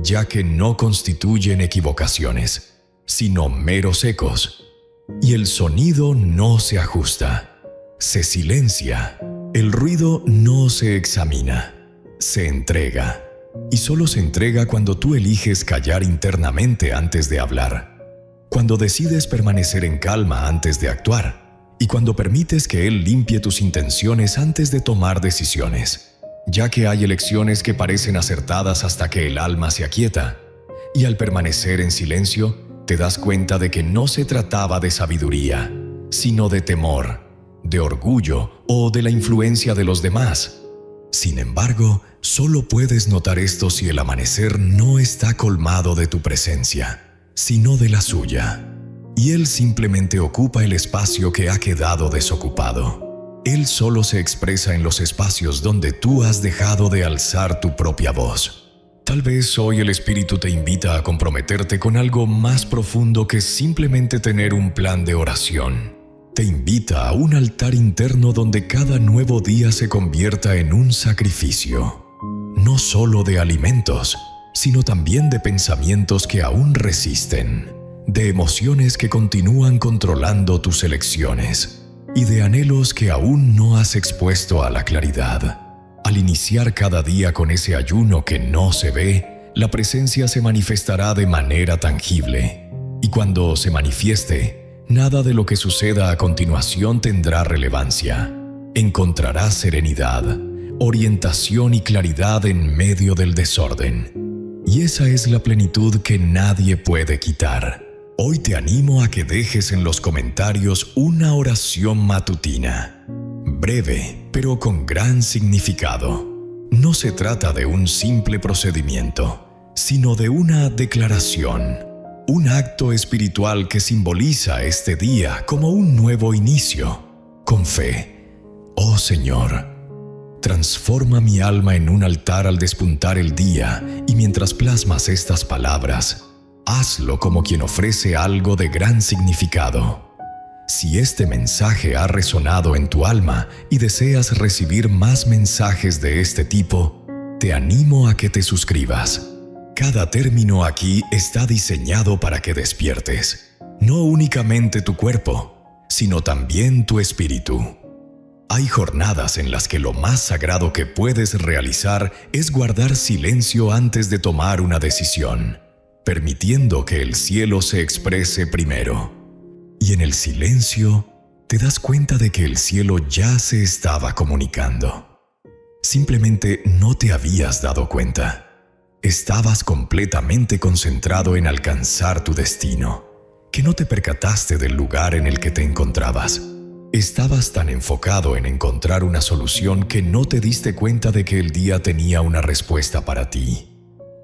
ya que no constituyen equivocaciones, sino meros ecos, y el sonido no se ajusta, se silencia, el ruido no se examina, se entrega, y solo se entrega cuando tú eliges callar internamente antes de hablar, cuando decides permanecer en calma antes de actuar, y cuando permites que Él limpie tus intenciones antes de tomar decisiones, ya que hay elecciones que parecen acertadas hasta que el alma se aquieta, y al permanecer en silencio, te das cuenta de que no se trataba de sabiduría, sino de temor, de orgullo o de la influencia de los demás. Sin embargo, solo puedes notar esto si el amanecer no está colmado de tu presencia, sino de la suya. Y Él simplemente ocupa el espacio que ha quedado desocupado. Él solo se expresa en los espacios donde tú has dejado de alzar tu propia voz. Tal vez hoy el Espíritu te invita a comprometerte con algo más profundo que simplemente tener un plan de oración. Te invita a un altar interno donde cada nuevo día se convierta en un sacrificio, no solo de alimentos, sino también de pensamientos que aún resisten, de emociones que continúan controlando tus elecciones y de anhelos que aún no has expuesto a la claridad. Al iniciar cada día con ese ayuno que no se ve, la presencia se manifestará de manera tangible. Y cuando se manifieste, nada de lo que suceda a continuación tendrá relevancia. Encontrarás serenidad, orientación y claridad en medio del desorden. Y esa es la plenitud que nadie puede quitar. Hoy te animo a que dejes en los comentarios una oración matutina. Breve, pero con gran significado. No se trata de un simple procedimiento, sino de una declaración, un acto espiritual que simboliza este día como un nuevo inicio. Con fe, oh Señor, transforma mi alma en un altar al despuntar el día, y mientras plasmas estas palabras, hazlo como quien ofrece algo de gran significado. Si este mensaje ha resonado en tu alma y deseas recibir más mensajes de este tipo, te animo a que te suscribas. Cada término aquí está diseñado para que despiertes, no únicamente tu cuerpo, sino también tu espíritu. Hay jornadas en las que lo más sagrado que puedes realizar es guardar silencio antes de tomar una decisión, permitiendo que el cielo se exprese primero. Y en el silencio, te das cuenta de que el cielo ya se estaba comunicando. Simplemente no te habías dado cuenta. Estabas completamente concentrado en alcanzar tu destino, que no te percataste del lugar en el que te encontrabas. Estabas tan enfocado en encontrar una solución que no te diste cuenta de que el día tenía una respuesta para ti.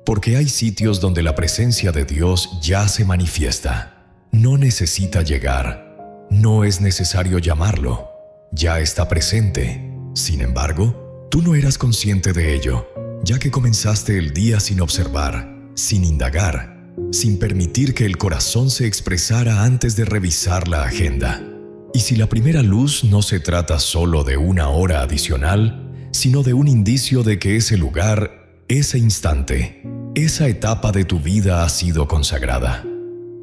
Porque hay sitios donde la presencia de Dios ya se manifiesta. No necesita llegar, no es necesario llamarlo, ya está presente. Sin embargo, tú no eras consciente de ello, ya que comenzaste el día sin observar, sin indagar, sin permitir que el corazón se expresara antes de revisar la agenda. Y si la primera luz no se trata solo de una hora adicional, sino de un indicio de que ese lugar, ese instante, esa etapa de tu vida ha sido consagrada.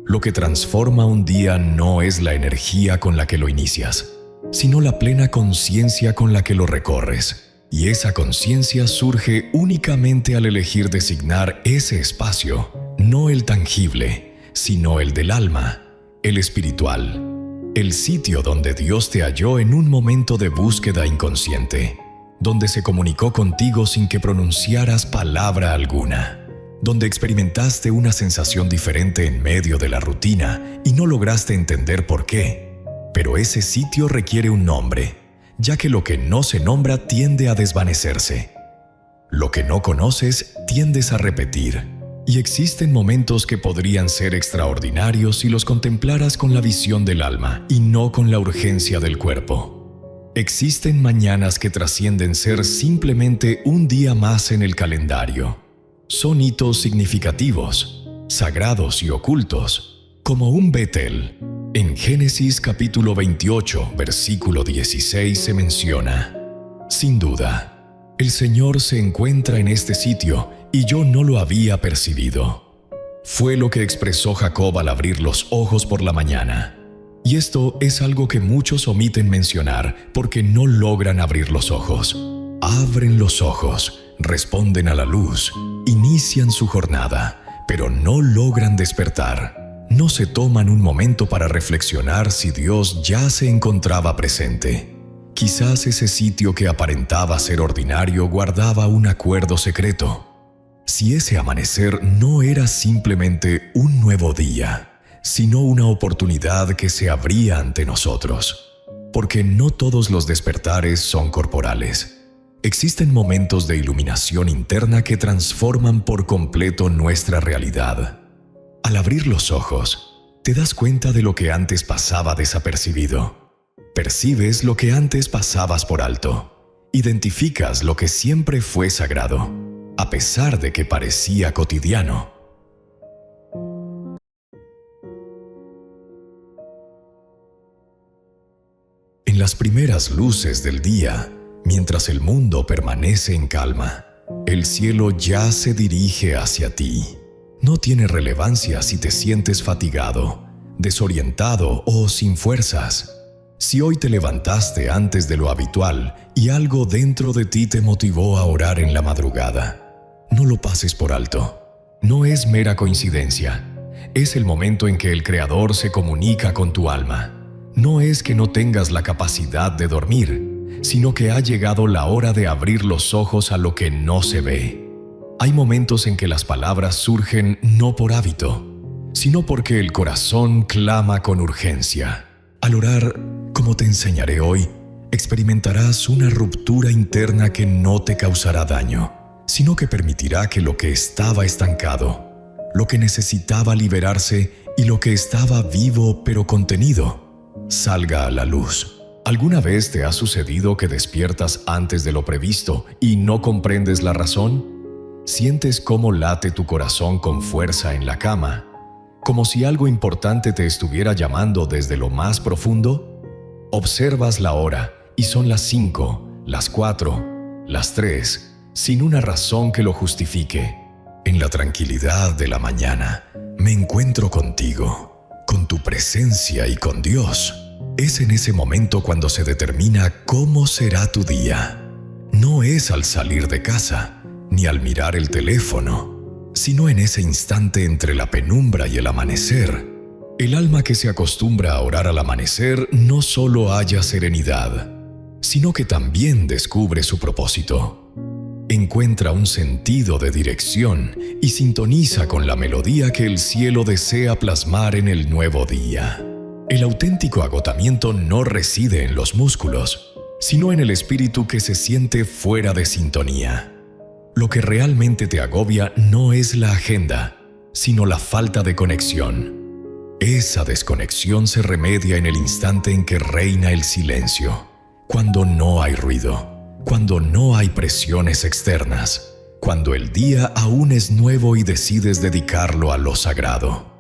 Lo que transforma un día no es la energía con la que lo inicias, sino la plena conciencia con la que lo recorres. Y esa conciencia surge únicamente al elegir designar ese espacio, no el tangible, sino el del alma, el espiritual, el sitio donde Dios te halló en un momento de búsqueda inconsciente, donde se comunicó contigo sin que pronunciaras palabra alguna, donde experimentaste una sensación diferente en medio de la rutina y no lograste entender por qué. Pero ese sitio requiere un nombre, ya que lo que no se nombra tiende a desvanecerse. Lo que no conoces tiendes a repetir, y existen momentos que podrían ser extraordinarios si los contemplaras con la visión del alma y no con la urgencia del cuerpo. Existen mañanas que trascienden ser simplemente un día más en el calendario. Son hitos significativos, sagrados y ocultos, como un Betel. En Génesis capítulo 28, versículo 16 se menciona: sin duda, el Señor se encuentra en este sitio y yo no lo había percibido. Fue lo que expresó Jacob al abrir los ojos por la mañana. Y esto es algo que muchos omiten mencionar porque no logran abrir los ojos. Abren los ojos, responden a la luz, inician su jornada, pero no logran despertar. No se toman un momento para reflexionar si Dios ya se encontraba presente. Quizás ese sitio que aparentaba ser ordinario guardaba un acuerdo secreto. Si ese amanecer no era simplemente un nuevo día, sino una oportunidad que se abría ante nosotros. Porque no todos los despertares son corporales. Existen momentos de iluminación interna que transforman por completo nuestra realidad. Al abrir los ojos, te das cuenta de lo que antes pasaba desapercibido. Percibes lo que antes pasabas por alto. Identificas lo que siempre fue sagrado, a pesar de que parecía cotidiano. En las primeras luces del día, mientras el mundo permanece en calma, el cielo ya se dirige hacia ti. No tiene relevancia si te sientes fatigado, desorientado o sin fuerzas. Si hoy te levantaste antes de lo habitual y algo dentro de ti te motivó a orar en la madrugada, no lo pases por alto. No es mera coincidencia. Es el momento en que el Creador se comunica con tu alma. No es que no tengas la capacidad de dormir, sino que ha llegado la hora de abrir los ojos a lo que no se ve. Hay momentos en que las palabras surgen no por hábito, sino porque el corazón clama con urgencia. Al orar, como te enseñaré hoy, experimentarás una ruptura interna que no te causará daño, sino que permitirá que lo que estaba estancado, lo que necesitaba liberarse y lo que estaba vivo pero contenido, salga a la luz. ¿Alguna vez te ha sucedido que despiertas antes de lo previsto y no comprendes la razón? ¿Sientes cómo late tu corazón con fuerza en la cama? ¿Como si algo importante te estuviera llamando desde lo más profundo? Observas la hora y son las 5, las 4, las 3, sin una razón que lo justifique. En la tranquilidad de la mañana, me encuentro contigo, con tu presencia y con Dios. Es en ese momento cuando se determina cómo será tu día. No es al salir de casa, ni al mirar el teléfono, sino en ese instante entre la penumbra y el amanecer. El alma que se acostumbra a orar al amanecer no solo halla serenidad, sino que también descubre su propósito. Encuentra un sentido de dirección y sintoniza con la melodía que el cielo desea plasmar en el nuevo día. El auténtico agotamiento no reside en los músculos, sino en el espíritu que se siente fuera de sintonía. Lo que realmente te agobia no es la agenda, sino la falta de conexión. Esa desconexión se remedia en el instante en que reina el silencio, cuando no hay ruido, cuando no hay presiones externas, cuando el día aún es nuevo y decides dedicarlo a lo sagrado.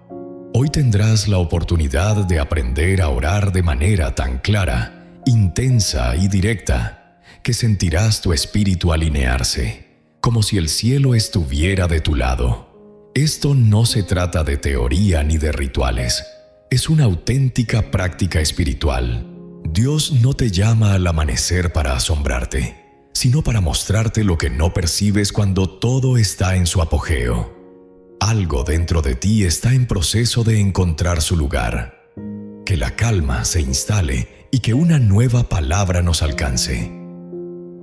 Hoy tendrás la oportunidad de aprender a orar de manera tan clara, intensa y directa, que sentirás tu espíritu alinearse, como si el cielo estuviera de tu lado. Esto no se trata de teoría ni de rituales. Es una auténtica práctica espiritual. Dios no te llama al amanecer para asombrarte, sino para mostrarte lo que no percibes cuando todo está en su apogeo. Algo dentro de ti está en proceso de encontrar su lugar. Que la calma se instale y que una nueva palabra nos alcance.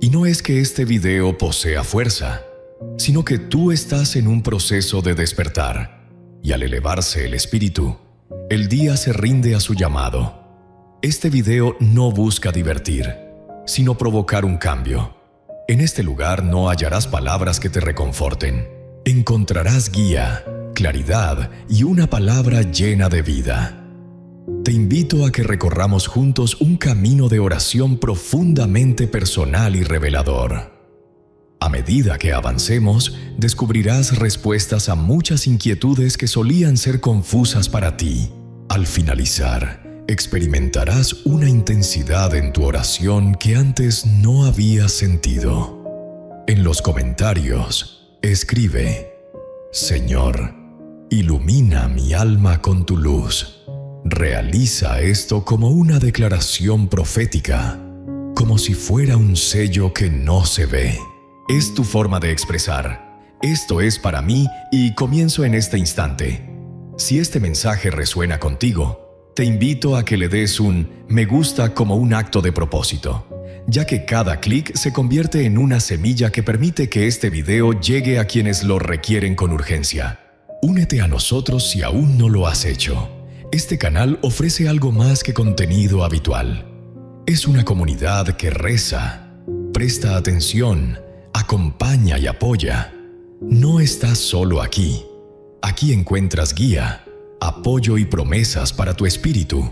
Y no es que este video posea fuerza, sino que tú estás en un proceso de despertar, y al elevarse el espíritu, el día se rinde a su llamado. Este video no busca divertir, sino provocar un cambio. En este lugar no hallarás palabras que te reconforten. Encontrarás guía, claridad y una palabra llena de vida. Te invito a que recorramos juntos un camino de oración profundamente personal y revelador. A medida que avancemos, descubrirás respuestas a muchas inquietudes que solían ser confusas para ti. Al finalizar, experimentarás una intensidad en tu oración que antes no habías sentido. En los comentarios, escribe: Señor, ilumina mi alma con tu luz. Realiza esto como una declaración profética, como si fuera un sello que no se ve. Es tu forma de expresar: esto es para mí y comienzo en este instante. Si este mensaje resuena contigo, te invito a que le des un me gusta como un acto de propósito, ya que cada clic se convierte en una semilla que permite que este video llegue a quienes lo requieren con urgencia. Únete a nosotros si aún no lo has hecho. Este canal ofrece algo más que contenido habitual. Es una comunidad que reza, presta atención, acompaña y apoya. No estás solo aquí. Aquí encuentras guía, apoyo y promesas para tu espíritu.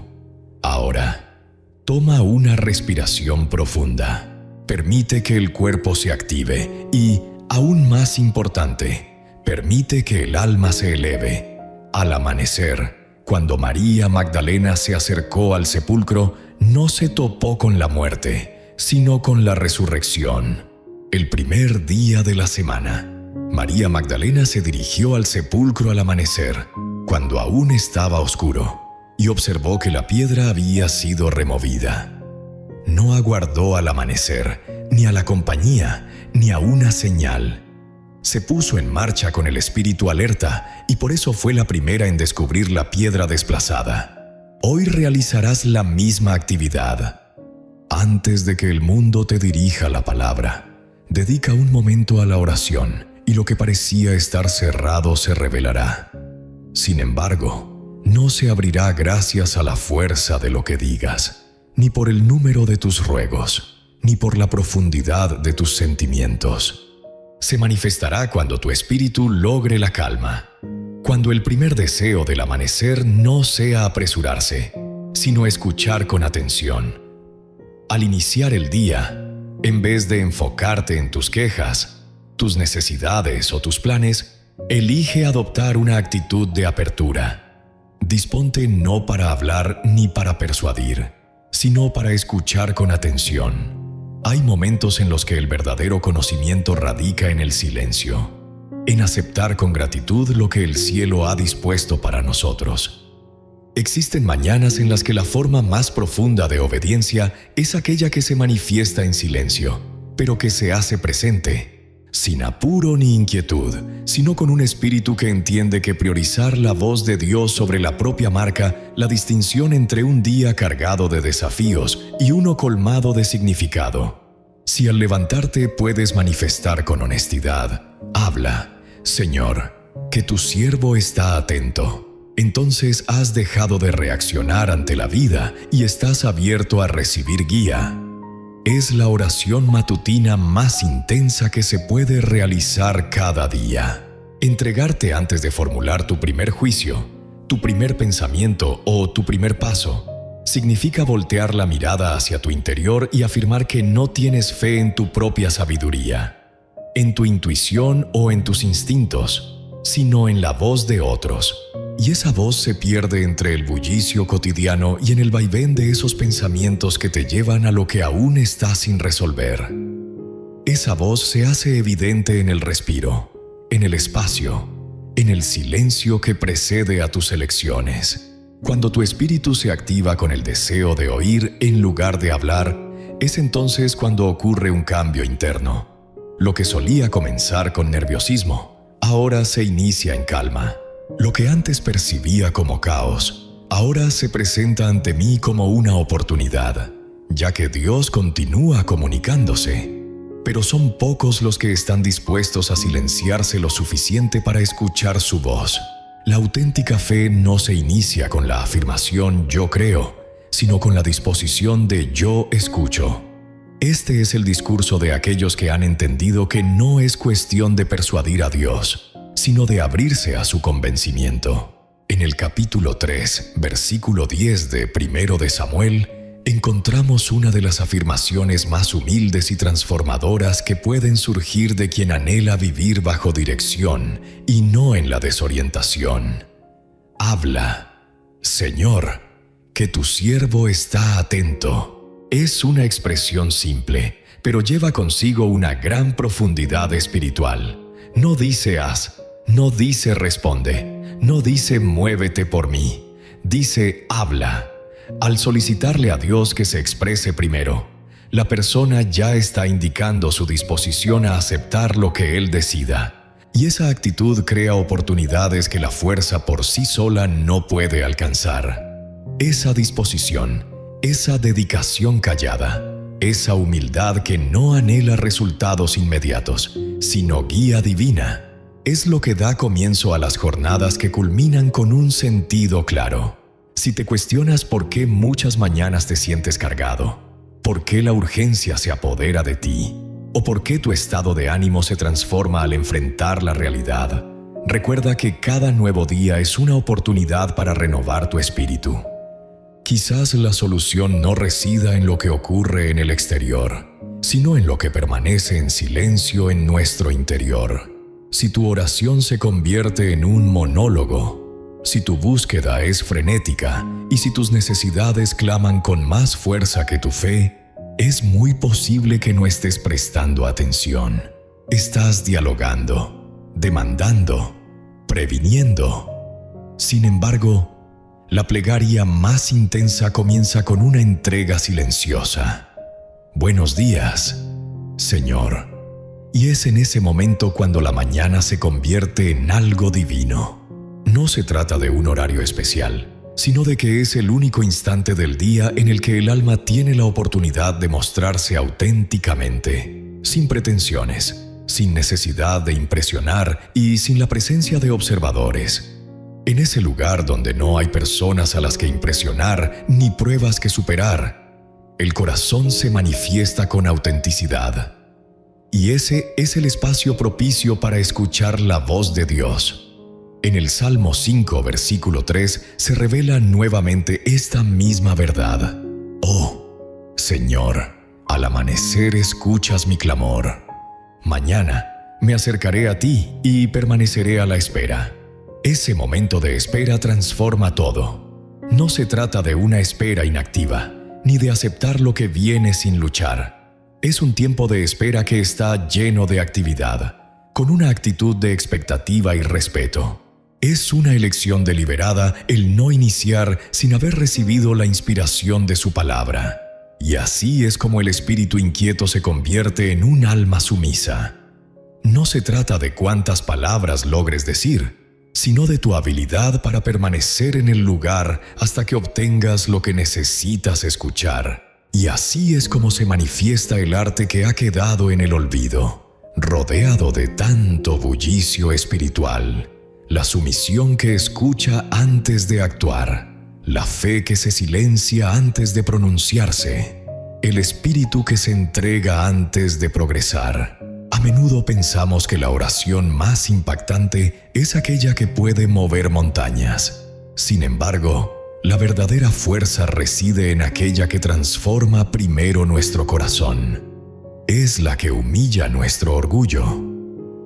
Ahora, toma una respiración profunda. Permite que el cuerpo se active y, aún más importante, permite que el alma se eleve. Al amanecer, cuando María Magdalena se acercó al sepulcro, no se topó con la muerte, sino con la resurrección. El primer día de la semana, María Magdalena se dirigió al sepulcro al amanecer, cuando aún estaba oscuro, y observó que la piedra había sido removida. No aguardó al amanecer, ni a la compañía, ni a una señal. Se puso en marcha con el espíritu alerta, y por eso fue la primera en descubrir la piedra desplazada. Hoy realizarás la misma actividad. Antes de que el mundo te dirija la palabra, dedica un momento a la oración y lo que parecía estar cerrado se revelará. Sin embargo, no se abrirá gracias a la fuerza de lo que digas, ni por el número de tus ruegos, ni por la profundidad de tus sentimientos. Se manifestará cuando tu espíritu logre la calma, cuando el primer deseo del amanecer no sea apresurarse, sino escuchar con atención. Al iniciar el día, en vez de enfocarte en tus quejas, tus necesidades o tus planes, elige adoptar una actitud de apertura. Disponte no para hablar ni para persuadir, sino para escuchar con atención. Hay momentos en los que el verdadero conocimiento radica en el silencio, en aceptar con gratitud lo que el cielo ha dispuesto para nosotros. Existen mañanas en las que la forma más profunda de obediencia es aquella que se manifiesta en silencio, pero que se hace presente, sin apuro ni inquietud, sino con un espíritu que entiende que priorizar la voz de Dios sobre la propia marca la distinción entre un día cargado de desafíos y uno colmado de significado. Si al levantarte puedes manifestar con honestidad, habla: Señor, que tu siervo está atento. Entonces has dejado de reaccionar ante la vida y estás abierto a recibir guía. Es la oración matutina más intensa que se puede realizar cada día. Entregarte antes de formular tu primer juicio, tu primer pensamiento o tu primer paso, significa voltear la mirada hacia tu interior y afirmar que no tienes fe en tu propia sabiduría, en tu intuición o en tus instintos, sino en la voz de otros. Y esa voz se pierde entre el bullicio cotidiano y en el vaivén de esos pensamientos que te llevan a lo que aún está sin resolver. Esa voz se hace evidente en el respiro, en el espacio, en el silencio que precede a tus elecciones. Cuando tu espíritu se activa con el deseo de oír en lugar de hablar, es entonces cuando ocurre un cambio interno. Lo que solía comenzar con nerviosismo, ahora se inicia en calma. Lo que antes percibía como caos, ahora se presenta ante mí como una oportunidad, ya que Dios continúa comunicándose. Pero son pocos los que están dispuestos a silenciarse lo suficiente para escuchar su voz. La auténtica fe no se inicia con la afirmación «yo creo», sino con la disposición de «yo escucho». Este es el discurso de aquellos que han entendido que no es cuestión de persuadir a Dios, sino de abrirse a su convencimiento. En el capítulo 3, versículo 10 de 1 de Samuel, encontramos una de las afirmaciones más humildes y transformadoras que pueden surgir de quien anhela vivir bajo dirección y no en la desorientación. Habla, Señor, que tu siervo está atento. Es una expresión simple, pero lleva consigo una gran profundidad espiritual. No dice haz, no dice responde, no dice muévete por mí, dice habla. Al solicitarle a Dios que se exprese primero, la persona ya está indicando su disposición a aceptar lo que Él decida. Y esa actitud crea oportunidades que la fuerza por sí sola no puede alcanzar. Esa disposición, esa dedicación callada, esa humildad que no anhela resultados inmediatos, sino guía divina, es lo que da comienzo a las jornadas que culminan con un sentido claro. Si te cuestionas por qué muchas mañanas te sientes cargado, por qué la urgencia se apodera de ti, o por qué tu estado de ánimo se transforma al enfrentar la realidad, recuerda que cada nuevo día es una oportunidad para renovar tu espíritu. Quizás la solución no resida en lo que ocurre en el exterior, sino en lo que permanece en silencio en nuestro interior. Si tu oración se convierte en un monólogo, si tu búsqueda es frenética y si tus necesidades claman con más fuerza que tu fe, es muy posible que no estés prestando atención. Estás dialogando, demandando, previniendo. Sin embargo, la plegaria más intensa comienza con una entrega silenciosa. Buenos días, Señor. Y es en ese momento cuando la mañana se convierte en algo divino. No se trata de un horario especial, sino de que es el único instante del día en el que el alma tiene la oportunidad de mostrarse auténticamente, sin pretensiones, sin necesidad de impresionar y sin la presencia de observadores. En ese lugar donde no hay personas a las que impresionar ni pruebas que superar, el corazón se manifiesta con autenticidad. Y ese es el espacio propicio para escuchar la voz de Dios. En el Salmo 5, versículo 3, se revela nuevamente esta misma verdad. Oh, Señor, al amanecer escuchas mi clamor. Mañana me acercaré a ti y permaneceré a la espera. Ese momento de espera transforma todo. No se trata de una espera inactiva, ni de aceptar lo que viene sin luchar. Es un tiempo de espera que está lleno de actividad, con una actitud de expectativa y respeto. Es una elección deliberada el no iniciar sin haber recibido la inspiración de su palabra. Y así es como el espíritu inquieto se convierte en un alma sumisa. No se trata de cuántas palabras logres decir, sino de tu habilidad para permanecer en el lugar hasta que obtengas lo que necesitas escuchar. Y así es como se manifiesta el arte que ha quedado en el olvido, rodeado de tanto bullicio espiritual. La sumisión que escucha antes de actuar, la fe que se silencia antes de pronunciarse, el espíritu que se entrega antes de progresar. A menudo pensamos que la oración más impactante es aquella que puede mover montañas. Sin embargo, la verdadera fuerza reside en aquella que transforma primero nuestro corazón. Es la que humilla nuestro orgullo,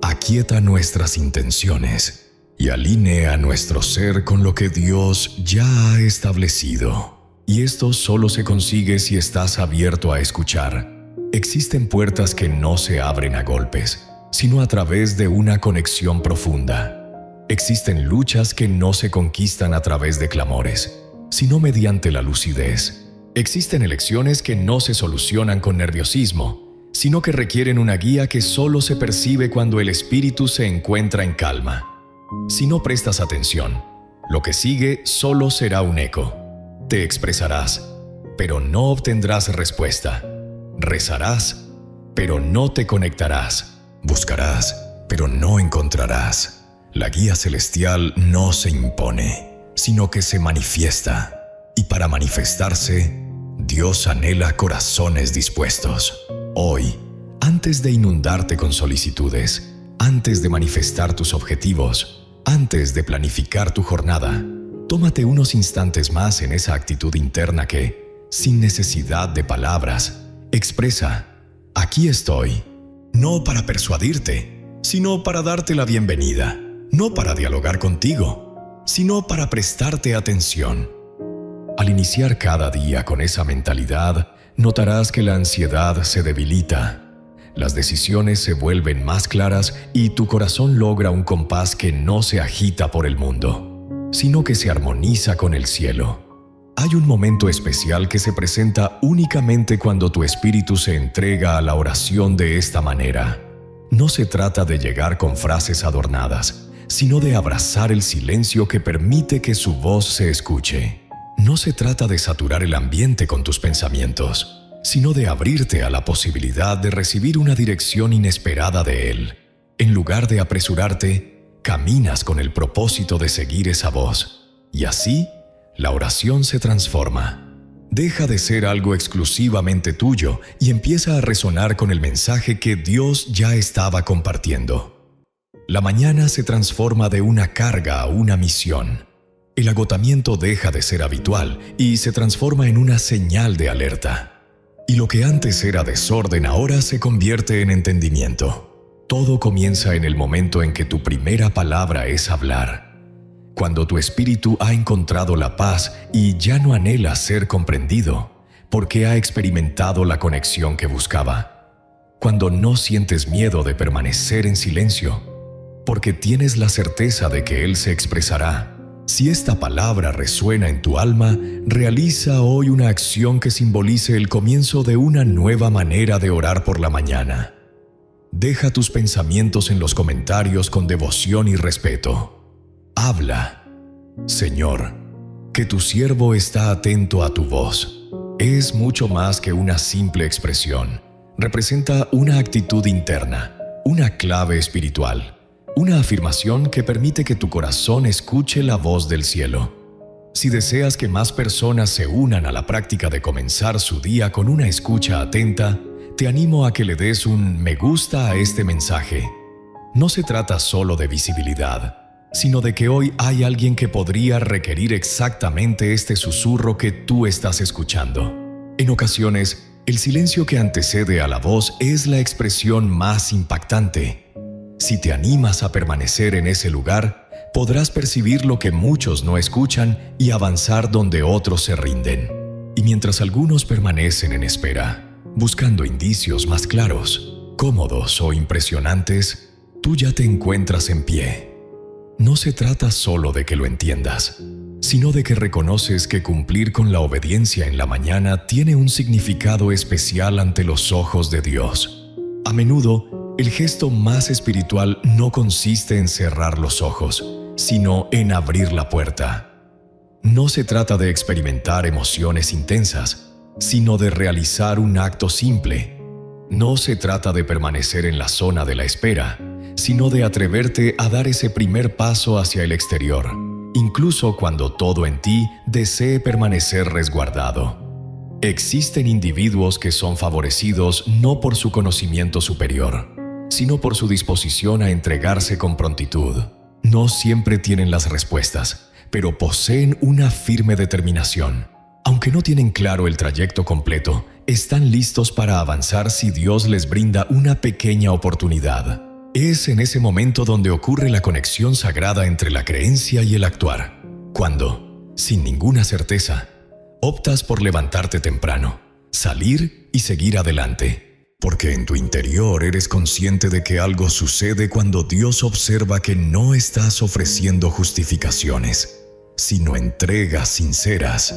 aquieta nuestras intenciones y alinea nuestro ser con lo que Dios ya ha establecido. Y esto solo se consigue si estás abierto a escuchar. Existen puertas que no se abren a golpes, sino a través de una conexión profunda. Existen luchas que no se conquistan a través de clamores, sino mediante la lucidez. Existen elecciones que no se solucionan con nerviosismo, sino que requieren una guía que solo se percibe cuando el espíritu se encuentra en calma. Si no prestas atención, lo que sigue solo será un eco. Te expresarás, pero no obtendrás respuesta. Rezarás, pero no te conectarás. Buscarás, pero no encontrarás. La guía celestial no se impone, sino que se manifiesta. Y para manifestarse, Dios anhela corazones dispuestos. Hoy, antes de inundarte con solicitudes, antes de manifestar tus objetivos, antes de planificar tu jornada, tómate unos instantes más en esa actitud interna que, sin necesidad de palabras, expresa: aquí estoy. No para persuadirte, sino para darte la bienvenida. No para dialogar contigo, sino para prestarte atención. Al iniciar cada día con esa mentalidad, notarás que la ansiedad se debilita, las decisiones se vuelven más claras y tu corazón logra un compás que no se agita por el mundo, sino que se armoniza con el cielo. Hay un momento especial que se presenta únicamente cuando tu espíritu se entrega a la oración de esta manera. No se trata de llegar con frases adornadas, sino de abrazar el silencio que permite que su voz se escuche. No se trata de saturar el ambiente con tus pensamientos, sino de abrirte a la posibilidad de recibir una dirección inesperada de Él. En lugar de apresurarte, caminas con el propósito de seguir esa voz. Y así, la oración se transforma. Deja de ser algo exclusivamente tuyo y empieza a resonar con el mensaje que Dios ya estaba compartiendo. La mañana se transforma de una carga a una misión. El agotamiento deja de ser habitual y se transforma en una señal de alerta. Y lo que antes era desorden ahora se convierte en entendimiento. Todo comienza en el momento en que tu primera palabra es hablar. Cuando tu espíritu ha encontrado la paz y ya no anhela ser comprendido, porque ha experimentado la conexión que buscaba. Cuando no sientes miedo de permanecer en silencio, porque tienes la certeza de que Él se expresará. Si esta palabra resuena en tu alma, realiza hoy una acción que simbolice el comienzo de una nueva manera de orar por la mañana. Deja tus pensamientos en los comentarios con devoción y respeto. Habla: Señor, que tu siervo está atento a tu voz. Es mucho más que una simple expresión. Representa una actitud interna, una clave espiritual. Una afirmación que permite que tu corazón escuche la voz del cielo. Si deseas que más personas se unan a la práctica de comenzar su día con una escucha atenta, te animo a que le des un me gusta a este mensaje. No se trata solo de visibilidad, sino de que hoy hay alguien que podría requerir exactamente este susurro que tú estás escuchando. En ocasiones, el silencio que antecede a la voz es la expresión más impactante. Si te animas a permanecer en ese lugar, podrás percibir lo que muchos no escuchan y avanzar donde otros se rinden. Y mientras algunos permanecen en espera, buscando indicios más claros, cómodos o impresionantes, tú ya te encuentras en pie. No se trata solo de que lo entiendas, sino de que reconoces que cumplir con la obediencia en la mañana tiene un significado especial ante los ojos de Dios. A menudo, el gesto más espiritual no consiste en cerrar los ojos, sino en abrir la puerta. No se trata de experimentar emociones intensas, sino de realizar un acto simple. No se trata de permanecer en la zona de la espera, sino de atreverte a dar ese primer paso hacia el exterior, incluso cuando todo en ti desee permanecer resguardado. Existen individuos que son favorecidos no por su conocimiento superior, sino por su disposición a entregarse con prontitud. No siempre tienen las respuestas, pero poseen una firme determinación. Aunque no tienen claro el trayecto completo, están listos para avanzar si Dios les brinda una pequeña oportunidad. Es en ese momento donde ocurre la conexión sagrada entre la creencia y el actuar. Cuando, sin ninguna certeza, optas por levantarte temprano, salir y seguir adelante. porque en tu interior eres consciente de que algo sucede cuando Dios observa que no estás ofreciendo justificaciones, sino entregas sinceras.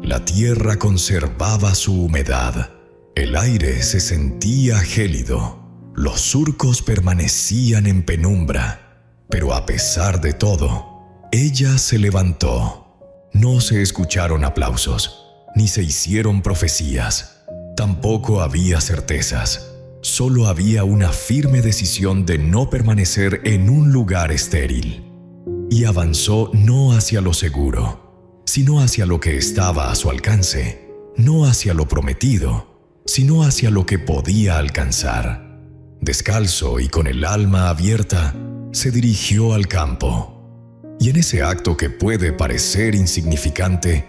La tierra conservaba su humedad, el aire se sentía gélido, los surcos permanecían en penumbra, pero a pesar de todo, ella se levantó. No se escucharon aplausos, ni se hicieron profecías. Tampoco había certezas. Solo había una firme decisión de no permanecer en un lugar estéril. Y avanzó no hacia lo seguro, sino hacia lo que estaba a su alcance, no hacia lo prometido, sino hacia lo que podía alcanzar. Descalzo y con el alma abierta, se dirigió al campo. Y en ese acto que puede parecer insignificante,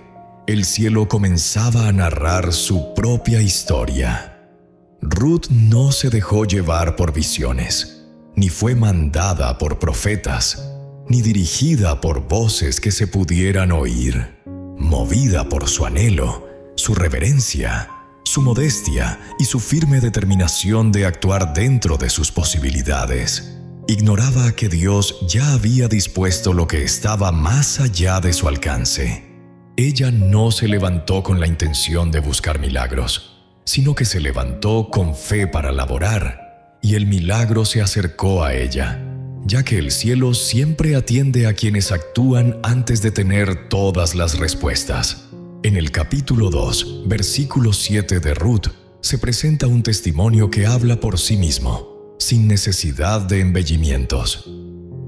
el cielo comenzaba a narrar su propia historia. Ruth no se dejó llevar por visiones, ni fue mandada por profetas, ni dirigida por voces que se pudieran oír. Movida por su anhelo, su reverencia, su modestia y su firme determinación de actuar dentro de sus posibilidades, ignoraba que Dios ya había dispuesto lo que estaba más allá de su alcance. Ella no se levantó con la intención de buscar milagros, sino que se levantó con fe para laborar, y el milagro se acercó a ella, ya que el cielo siempre atiende a quienes actúan antes de tener todas las respuestas. En el capítulo 2, versículo 7 de Ruth, se presenta un testimonio que habla por sí mismo, sin necesidad de embellimientos.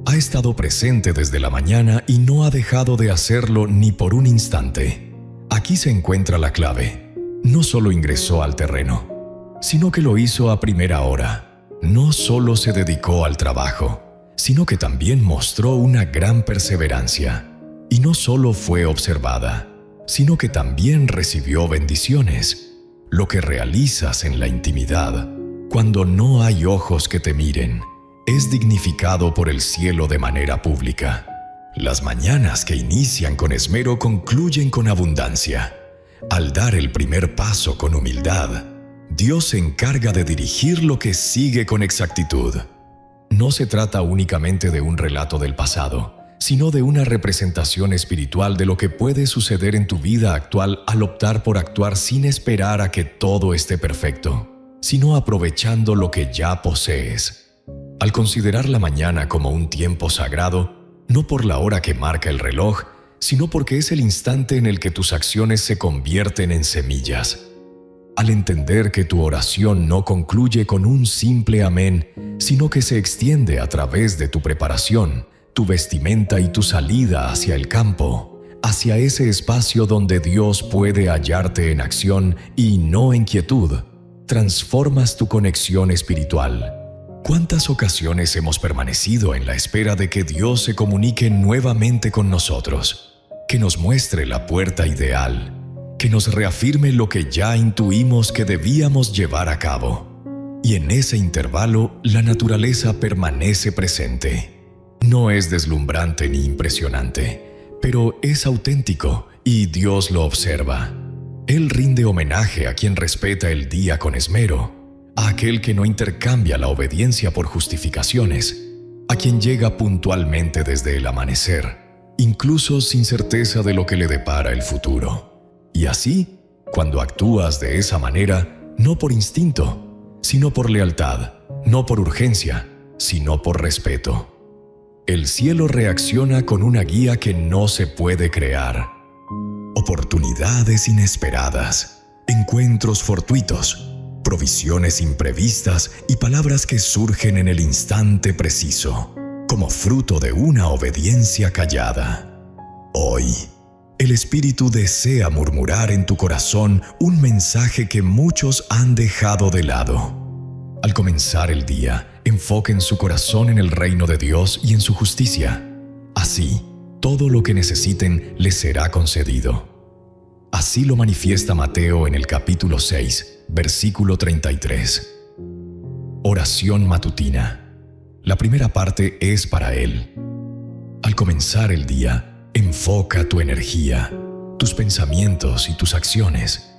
Ha estado presente desde la mañana y no ha dejado de hacerlo ni por un instante. Aquí se encuentra la clave. No solo ingresó al terreno, sino que lo hizo a primera hora. No solo se dedicó al trabajo, sino que también mostró una gran perseverancia. Y no solo fue observada, sino que también recibió bendiciones. Lo que realizas en la intimidad, cuando no hay ojos que te miren, es dignificado por el cielo de manera pública. Las mañanas que inician con esmero concluyen con abundancia. Al dar el primer paso con humildad, Dios se encarga de dirigir lo que sigue con exactitud. No se trata únicamente de un relato del pasado, sino de una representación espiritual de lo que puede suceder en tu vida actual al optar por actuar sin esperar a que todo esté perfecto, sino aprovechando lo que ya posees. Al considerar la mañana como un tiempo sagrado, no por la hora que marca el reloj, sino porque es el instante en el que tus acciones se convierten en semillas. Al entender que tu oración no concluye con un simple amén, sino que se extiende a través de tu preparación, tu vestimenta y tu salida hacia el campo, hacia ese espacio donde Dios puede hallarte en acción y no en quietud, transformas tu conexión espiritual. ¿Cuántas ocasiones hemos permanecido en la espera de que Dios se comunique nuevamente con nosotros, que nos muestre la puerta ideal, que nos reafirme lo que ya intuimos que debíamos llevar a cabo? Y en ese intervalo, la naturaleza permanece presente. No es deslumbrante ni impresionante, pero es auténtico y Dios lo observa. Él rinde homenaje a quien respeta el día con esmero, a aquel que no intercambia la obediencia por justificaciones, a quien llega puntualmente desde el amanecer, incluso sin certeza de lo que le depara el futuro. Y así, cuando actúas de esa manera, no por instinto, sino por lealtad, no por urgencia, sino por respeto, el cielo reacciona con una guía que no se puede crear. Oportunidades inesperadas, encuentros fortuitos, provisiones imprevistas y palabras que surgen en el instante preciso, como fruto de una obediencia callada. Hoy, el Espíritu desea murmurar en tu corazón un mensaje que muchos han dejado de lado. Al comenzar el día, enfoquen su corazón en el reino de Dios y en su justicia. Así, todo lo que necesiten les será concedido. Así lo manifiesta Mateo en el capítulo 6, versículo 33. Oración matutina. La primera parte es para Él. Al comenzar el día, enfoca tu energía, tus pensamientos y tus acciones.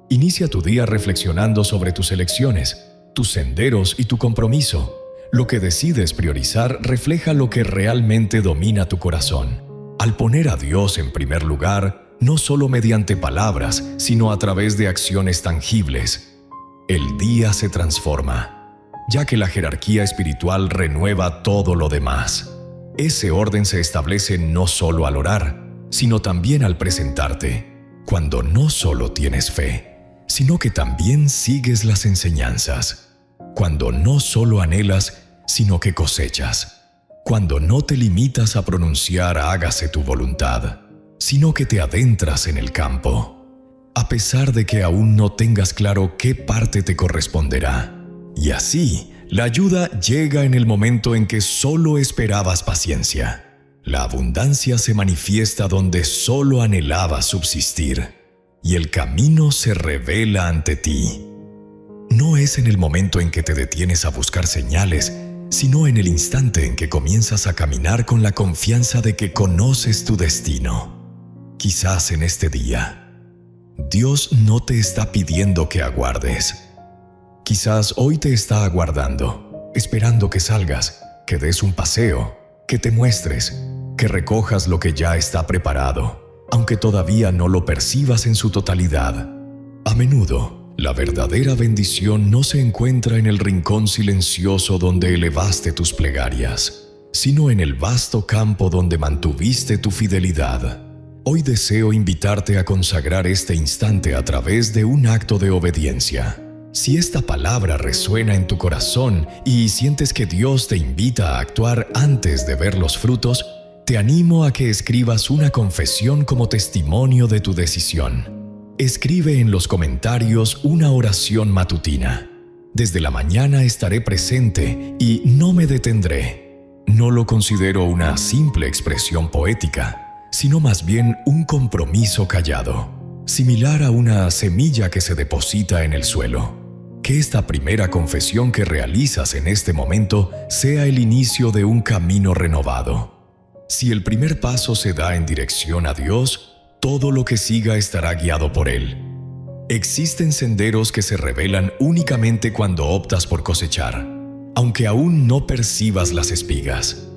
Inicia tu día reflexionando sobre tus elecciones, tus senderos y tu compromiso. Lo que decides priorizar refleja lo que realmente domina tu corazón. Al poner a Dios en primer lugar, no solo mediante palabras, sino a través de acciones tangibles, el día se transforma, ya que la jerarquía espiritual renueva todo lo demás. Ese orden se establece no solo al orar, sino también al presentarte, cuando no solo tienes fe, sino que también sigues las enseñanzas, cuando no solo anhelas, sino que cosechas, cuando no te limitas a pronunciar hágase tu voluntad, sino que te adentras en el campo, a pesar de que aún no tengas claro qué parte te corresponderá. Y así, la ayuda llega en el momento en que solo esperabas paciencia. La abundancia se manifiesta donde solo anhelabas subsistir, y el camino se revela ante ti. No es en el momento en que te detienes a buscar señales, sino en el instante en que comienzas a caminar con la confianza de que conoces tu destino. Quizás en este día, Dios no te está pidiendo que aguardes. Quizás hoy te está aguardando, esperando que salgas, que des un paseo, que te muestres, que recojas lo que ya está preparado, aunque todavía no lo percibas en su totalidad. A menudo, la verdadera bendición no se encuentra en el rincón silencioso donde elevaste tus plegarias, sino en el vasto campo donde mantuviste tu fidelidad. Hoy deseo invitarte a consagrar este instante a través de un acto de obediencia. Si esta palabra resuena en tu corazón y sientes que Dios te invita a actuar antes de ver los frutos, te animo a que escribas una confesión como testimonio de tu decisión. Escribe en los comentarios una oración matutina. Desde la mañana estaré presente y no me detendré. No lo considero una simple expresión poética, sino más bien un compromiso callado, similar a una semilla que se deposita en el suelo. Que esta primera confesión que realizas en este momento sea el inicio de un camino renovado. Si el primer paso se da en dirección a Dios, todo lo que siga estará guiado por Él. Existen senderos que se revelan únicamente cuando optas por cosechar, aunque aún no percibas las espigas.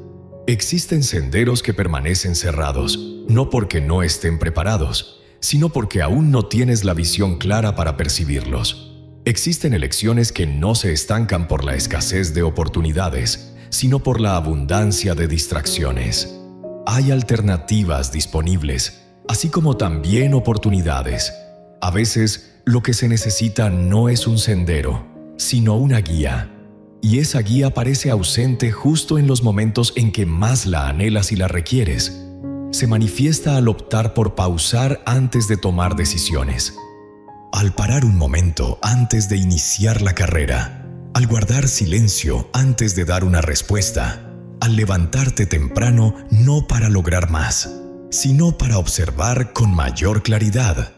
Existen senderos que permanecen cerrados, no porque no estén preparados, sino porque aún no tienes la visión clara para percibirlos. Existen elecciones que no se estancan por la escasez de oportunidades, sino por la abundancia de distracciones. Hay alternativas disponibles, así como también oportunidades. A veces, lo que se necesita no es un sendero, sino una guía. Y esa guía parece ausente justo en los momentos en que más la anhelas y la requieres. Se manifiesta al optar por pausar antes de tomar decisiones, al parar un momento antes de iniciar la carrera, al guardar silencio antes de dar una respuesta, al levantarte temprano no para lograr más, sino para observar con mayor claridad.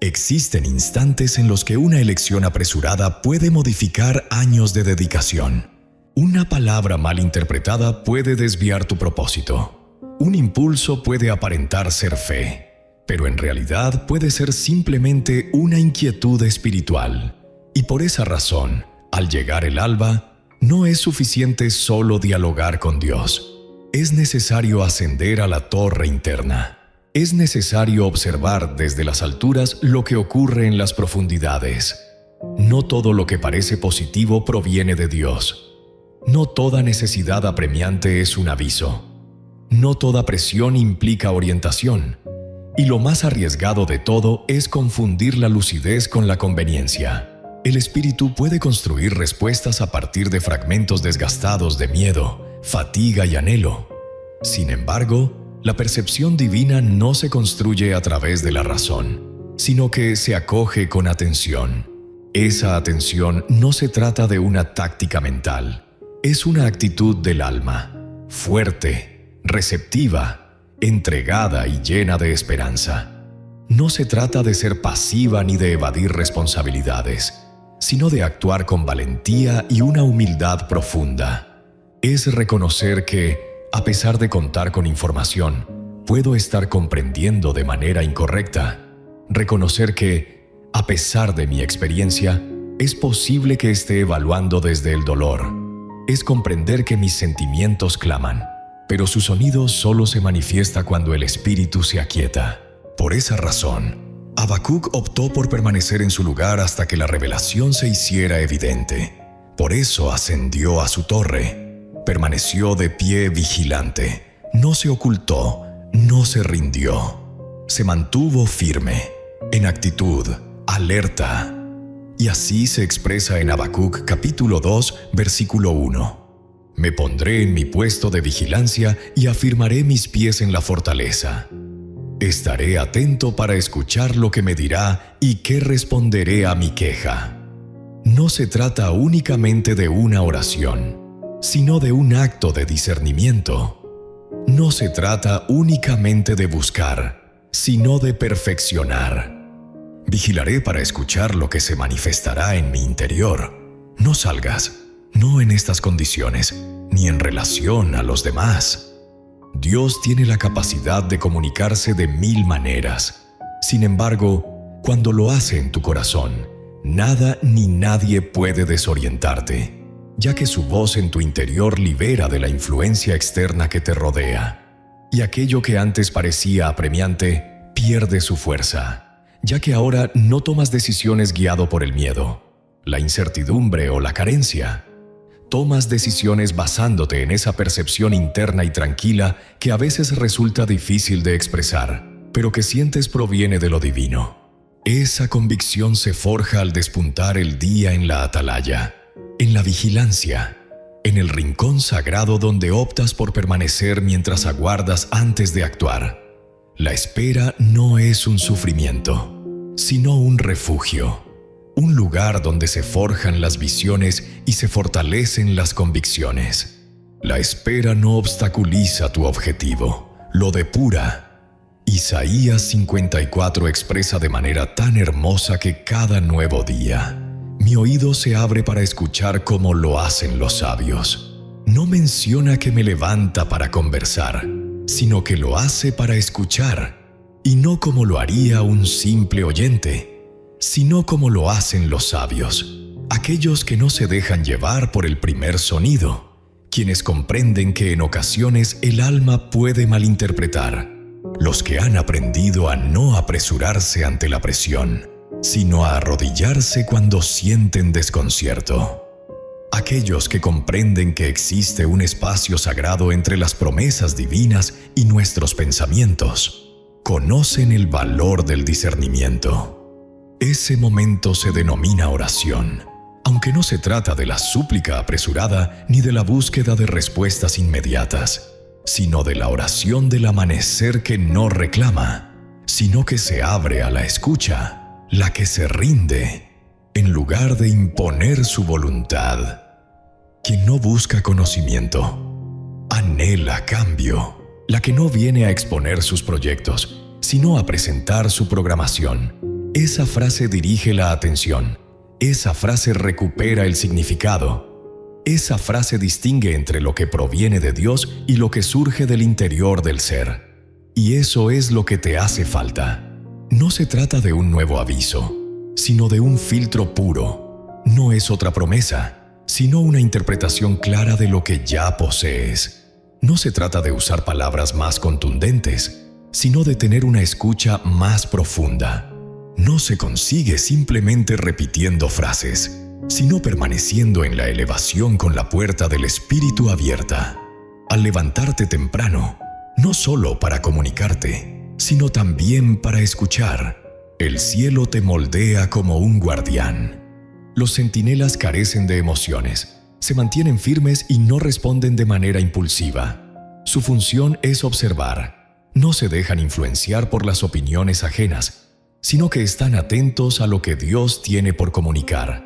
Existen instantes en los que una elección apresurada puede modificar años de dedicación. Una palabra mal interpretada puede desviar tu propósito. Un impulso puede aparentar ser fe, pero en realidad puede ser simplemente una inquietud espiritual. Y por esa razón, al llegar el alba, no es suficiente solo dialogar con Dios. Es necesario ascender a la torre interna. Es necesario observar desde las alturas lo que ocurre en las profundidades. No todo lo que parece positivo proviene de Dios. No toda necesidad apremiante es un aviso. No toda presión implica orientación. Y lo más arriesgado de todo es confundir la lucidez con la conveniencia. El espíritu puede construir respuestas a partir de fragmentos desgastados de miedo, fatiga y anhelo. Sin embargo, la percepción divina no se construye a través de la razón, sino que se acoge con atención. Esa atención no se trata de una táctica mental, es una actitud del alma, fuerte, receptiva, entregada y llena de esperanza. No se trata de ser pasiva ni de evadir responsabilidades, sino de actuar con valentía y una humildad profunda. Es reconocer que, a pesar de contar con información, puedo estar comprendiendo de manera incorrecta. Reconocer que, a pesar de mi experiencia, Es posible que esté evaluando desde el dolor. Es comprender que mis sentimientos claman, pero su sonido solo se manifiesta cuando el espíritu se aquieta. Por esa razón, Habacuc optó por permanecer en su lugar hasta que la revelación se hiciera evidente. Por eso ascendió a su torre. Permaneció de pie vigilante. No se ocultó, no se rindió. Se mantuvo firme, en actitud, alerta. Y así se expresa en Habacuc capítulo 2, versículo 1. Me pondré en mi puesto de vigilancia y afirmaré mis pies en la fortaleza. Estaré atento para escuchar lo que me dirá y qué responderé a mi queja. No se trata únicamente de una oración, sino de un acto de discernimiento. No se trata únicamente de buscar, sino de perfeccionar. Vigilaré para escuchar lo que se manifestará en mi interior. No salgas, no en estas condiciones, ni en relación a los demás. Dios tiene la capacidad de comunicarse de 1000 maneras. Sin embargo, cuando lo hace en tu corazón, nada ni nadie puede desorientarte, ya que su voz en tu interior libera de la influencia externa que te rodea. Y aquello que antes parecía apremiante, pierde su fuerza, ya que ahora no tomas decisiones guiado por el miedo, la incertidumbre o la carencia. Tomas decisiones basándote en esa percepción interna y tranquila que a veces resulta difícil de expresar, pero que sientes proviene de lo divino. Esa convicción se forja al despuntar el día en la atalaya, en la vigilancia, en el rincón sagrado donde optas por permanecer mientras aguardas antes de actuar. La espera no es un sufrimiento, sino un refugio. Un lugar donde se forjan las visiones y se fortalecen las convicciones. La espera no obstaculiza tu objetivo, lo depura. Isaías 54 expresa de manera tan hermosa que cada nuevo día, mi oído se abre para escuchar como lo hacen los sabios. No menciona que me levanta para conversar, sino que lo hace para escuchar, y no como lo haría un simple oyente, sino como lo hacen los sabios, aquellos que no se dejan llevar por el primer sonido, quienes comprenden que en ocasiones el alma puede malinterpretar, los que han aprendido a no apresurarse ante la presión, sino a arrodillarse cuando sienten desconcierto. Aquellos que comprenden que existe un espacio sagrado entre las promesas divinas y nuestros pensamientos, conocen el valor del discernimiento. Ese momento se denomina oración, aunque no se trata de la súplica apresurada ni de la búsqueda de respuestas inmediatas, sino de la oración del amanecer que no reclama, sino que se abre a la escucha, la que se rinde, en lugar de imponer su voluntad. Quien no busca conocimiento, anhela cambio, la que no viene a exponer sus proyectos, sino a presentar su programación. Esa frase dirige la atención, esa frase recupera el significado, esa frase distingue entre lo que proviene de Dios y lo que surge del interior del ser. Y eso es lo que te hace falta. No se trata de un nuevo aviso, sino de un filtro puro. No es otra promesa, sino una interpretación clara de lo que ya posees. No se trata de usar palabras más contundentes, sino de tener una escucha más profunda. No se consigue simplemente repitiendo frases, sino permaneciendo en la elevación con la puerta del espíritu abierta. Al levantarte temprano, no solo para comunicarte, sino también para escuchar, el cielo te moldea como un guardián. Los centinelas carecen de emociones, se mantienen firmes y no responden de manera impulsiva. Su función es observar, no se dejan influenciar por las opiniones ajenas, sino que están atentos a lo que Dios tiene por comunicar.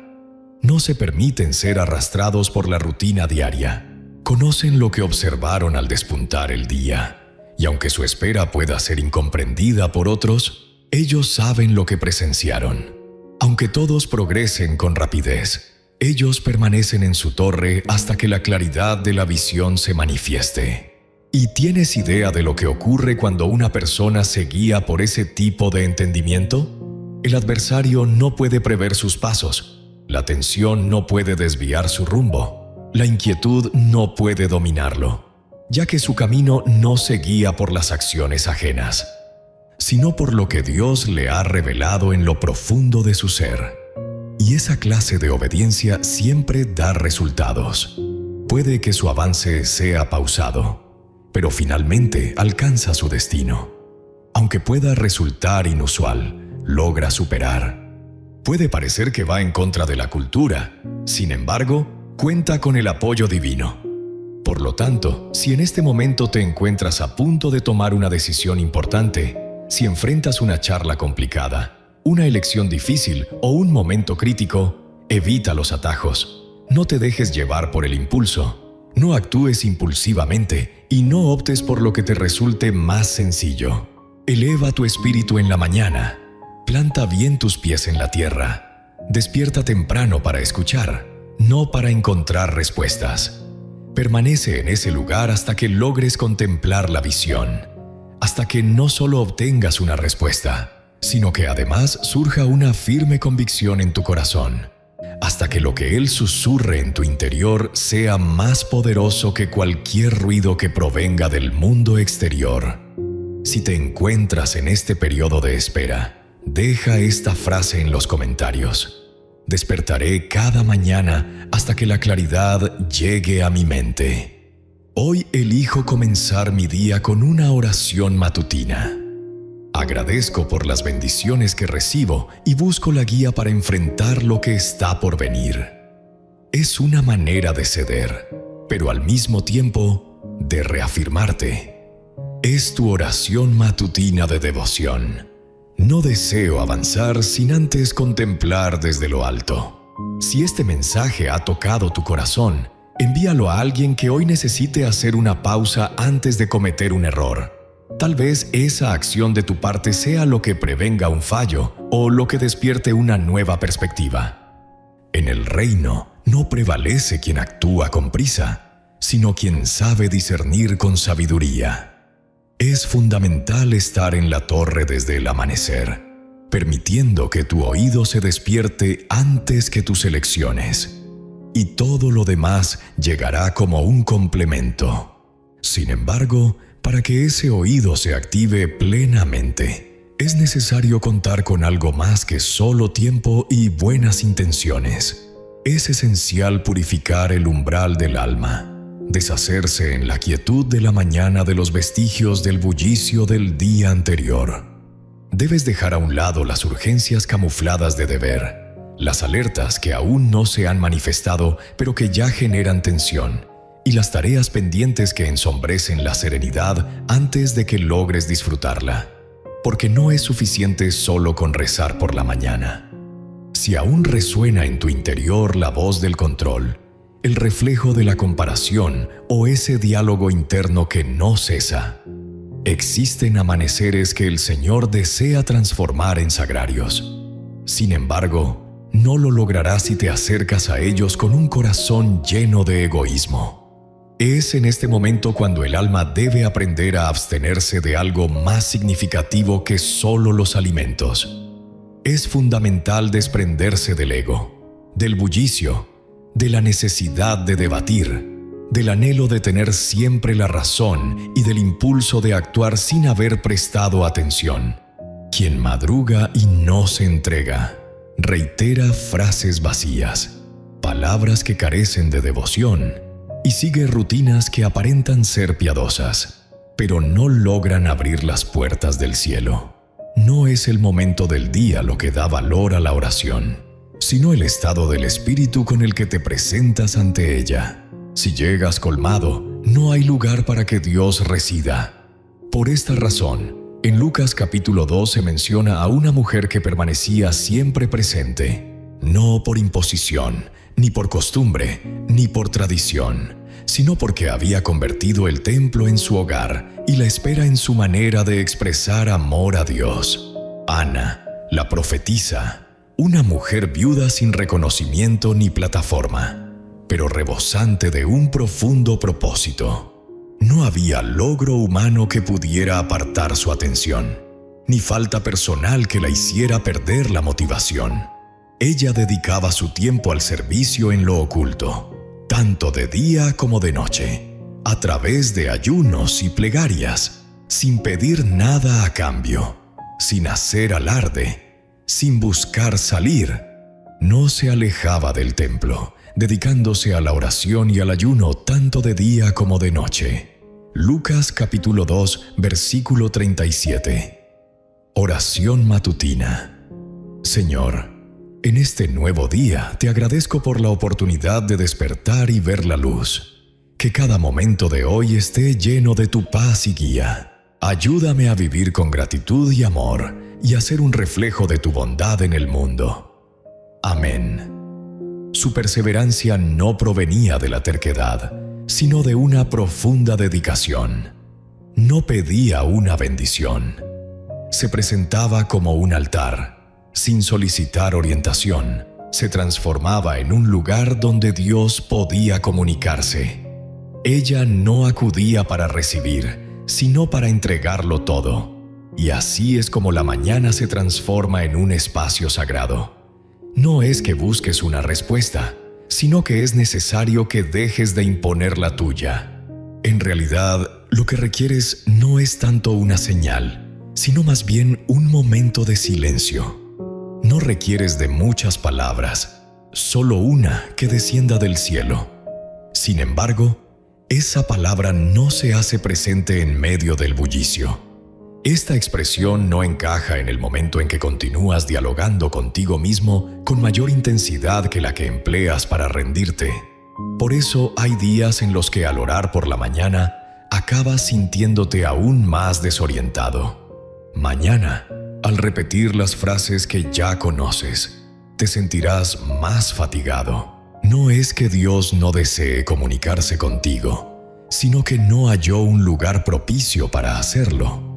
No se permiten ser arrastrados por la rutina diaria. Conocen lo que observaron al despuntar el día, y aunque su espera pueda ser incomprendida por otros, ellos saben lo que presenciaron. Aunque todos progresen con rapidez, ellos permanecen en su torre hasta que la claridad de la visión se manifieste. ¿Y tienes idea de lo que ocurre cuando una persona se guía por ese tipo de entendimiento? El adversario no puede prever sus pasos. La tensión no puede desviar su rumbo. La inquietud no puede dominarlo, ya que su camino no se guía por las acciones ajenas, sino por lo que Dios le ha revelado en lo profundo de su ser. Y esa clase de obediencia siempre da resultados. Puede que su avance sea pausado, pero finalmente alcanza su destino. Aunque pueda resultar inusual, logra superar. Puede parecer que va en contra de la cultura, sin embargo, cuenta con el apoyo divino. Por lo tanto, si en este momento te encuentras a punto de tomar una decisión importante, si enfrentas una charla complicada, una elección difícil o un momento crítico, evita los atajos. No te dejes llevar por el impulso. No actúes impulsivamente y no optes por lo que te resulte más sencillo. Eleva tu espíritu en la mañana. Planta bien tus pies en la tierra. Despierta temprano para escuchar, no para encontrar respuestas. Permanece en ese lugar hasta que logres contemplar la visión, hasta que no solo obtengas una respuesta, sino que además surja una firme convicción en tu corazón, hasta que lo que Él susurre en tu interior sea más poderoso que cualquier ruido que provenga del mundo exterior. Si te encuentras en este periodo de espera, deja esta frase en los comentarios. Despertaré cada mañana hasta que la claridad llegue a mi mente. Hoy elijo comenzar mi día con una oración matutina. Agradezco por las bendiciones que recibo y busco la guía para enfrentar lo que está por venir. Es una manera de ceder, pero al mismo tiempo de reafirmarte. Es tu oración matutina de devoción. No deseo avanzar sin antes contemplar desde lo alto. Si este mensaje ha tocado tu corazón, envíalo a alguien que hoy necesite hacer una pausa antes de cometer un error. Tal vez esa acción de tu parte sea lo que prevenga un fallo o lo que despierte una nueva perspectiva. En el reino no prevalece quien actúa con prisa, sino quien sabe discernir con sabiduría. Es fundamental estar en la torre desde el amanecer, permitiendo que tu oído se despierte antes que tus elecciones, y todo lo demás llegará como un complemento. Sin embargo, para que ese oído se active plenamente, es necesario contar con algo más que solo tiempo y buenas intenciones. Es esencial purificar el umbral del alma, deshacerse en la quietud de la mañana de los vestigios del bullicio del día anterior. Debes dejar a un lado las urgencias camufladas de deber, las alertas que aún no se han manifestado pero que ya generan tensión, y las tareas pendientes que ensombrecen la serenidad antes de que logres disfrutarla. Porque no es suficiente solo con rezar por la mañana. Si aún resuena en tu interior la voz del control, el reflejo de la comparación o ese diálogo interno que no cesa, existen amaneceres que el Señor desea transformar en sagrarios. Sin embargo, no lo lograrás si te acercas a ellos con un corazón lleno de egoísmo. Es en este momento cuando el alma debe aprender a abstenerse de algo más significativo que solo los alimentos. Es fundamental desprenderse del ego, del bullicio, de la necesidad de debatir, del anhelo de tener siempre la razón y del impulso de actuar sin haber prestado atención. Quien madruga y no se entrega, reitera frases vacías, palabras que carecen de devoción y sigue rutinas que aparentan ser piadosas, pero no logran abrir las puertas del cielo. No es el momento del día lo que da valor a la oración, sino el estado del espíritu con el que te presentas ante ella. Si llegas colmado, no hay lugar para que Dios resida. Por esta razón, en Lucas capítulo 2 se menciona a una mujer que permanecía siempre presente, no por imposición, ni por costumbre, ni por tradición, sino porque había convertido el templo en su hogar y la espera en su manera de expresar amor a Dios. Ana, la profetisa, una mujer viuda sin reconocimiento ni plataforma, pero rebosante de un profundo propósito. No había logro humano que pudiera apartar su atención, ni falta personal que la hiciera perder la motivación. Ella dedicaba su tiempo al servicio en lo oculto, tanto de día como de noche, a través de ayunos y plegarias, sin pedir nada a cambio, sin hacer alarde, sin buscar salir. No se alejaba del templo, dedicándose a la oración y al ayuno tanto de día como de noche. Lucas capítulo 2, versículo 37. Oración matutina. Señor, en este nuevo día te agradezco por la oportunidad de despertar y ver la luz. Que cada momento de hoy esté lleno de tu paz y guía. Ayúdame a vivir con gratitud y amor y a ser un reflejo de tu bondad en el mundo. Amén. Su perseverancia no provenía de la terquedad, sino de una profunda dedicación. No pedía una bendición. Se presentaba como un altar. Sin solicitar orientación, se transformaba en un lugar donde Dios podía comunicarse. Ella no acudía para recibir, sino para entregarlo todo. Y así es como la mañana se transforma en un espacio sagrado. No es que busques una respuesta, sino que es necesario que dejes de imponer la tuya. En realidad, lo que requieres no es tanto una señal, sino más bien un momento de silencio. No requieres de muchas palabras, solo una que descienda del cielo. Sin embargo, esa palabra no se hace presente en medio del bullicio. Esta expresión no encaja en el momento en que continúas dialogando contigo mismo con mayor intensidad que la que empleas para rendirte. Por eso hay días en los que al orar por la mañana acabas sintiéndote aún más desorientado. Mañana, al repetir las frases que ya conoces, te sentirás más fatigado. No es que Dios no desee comunicarse contigo, sino que no halló un lugar propicio para hacerlo.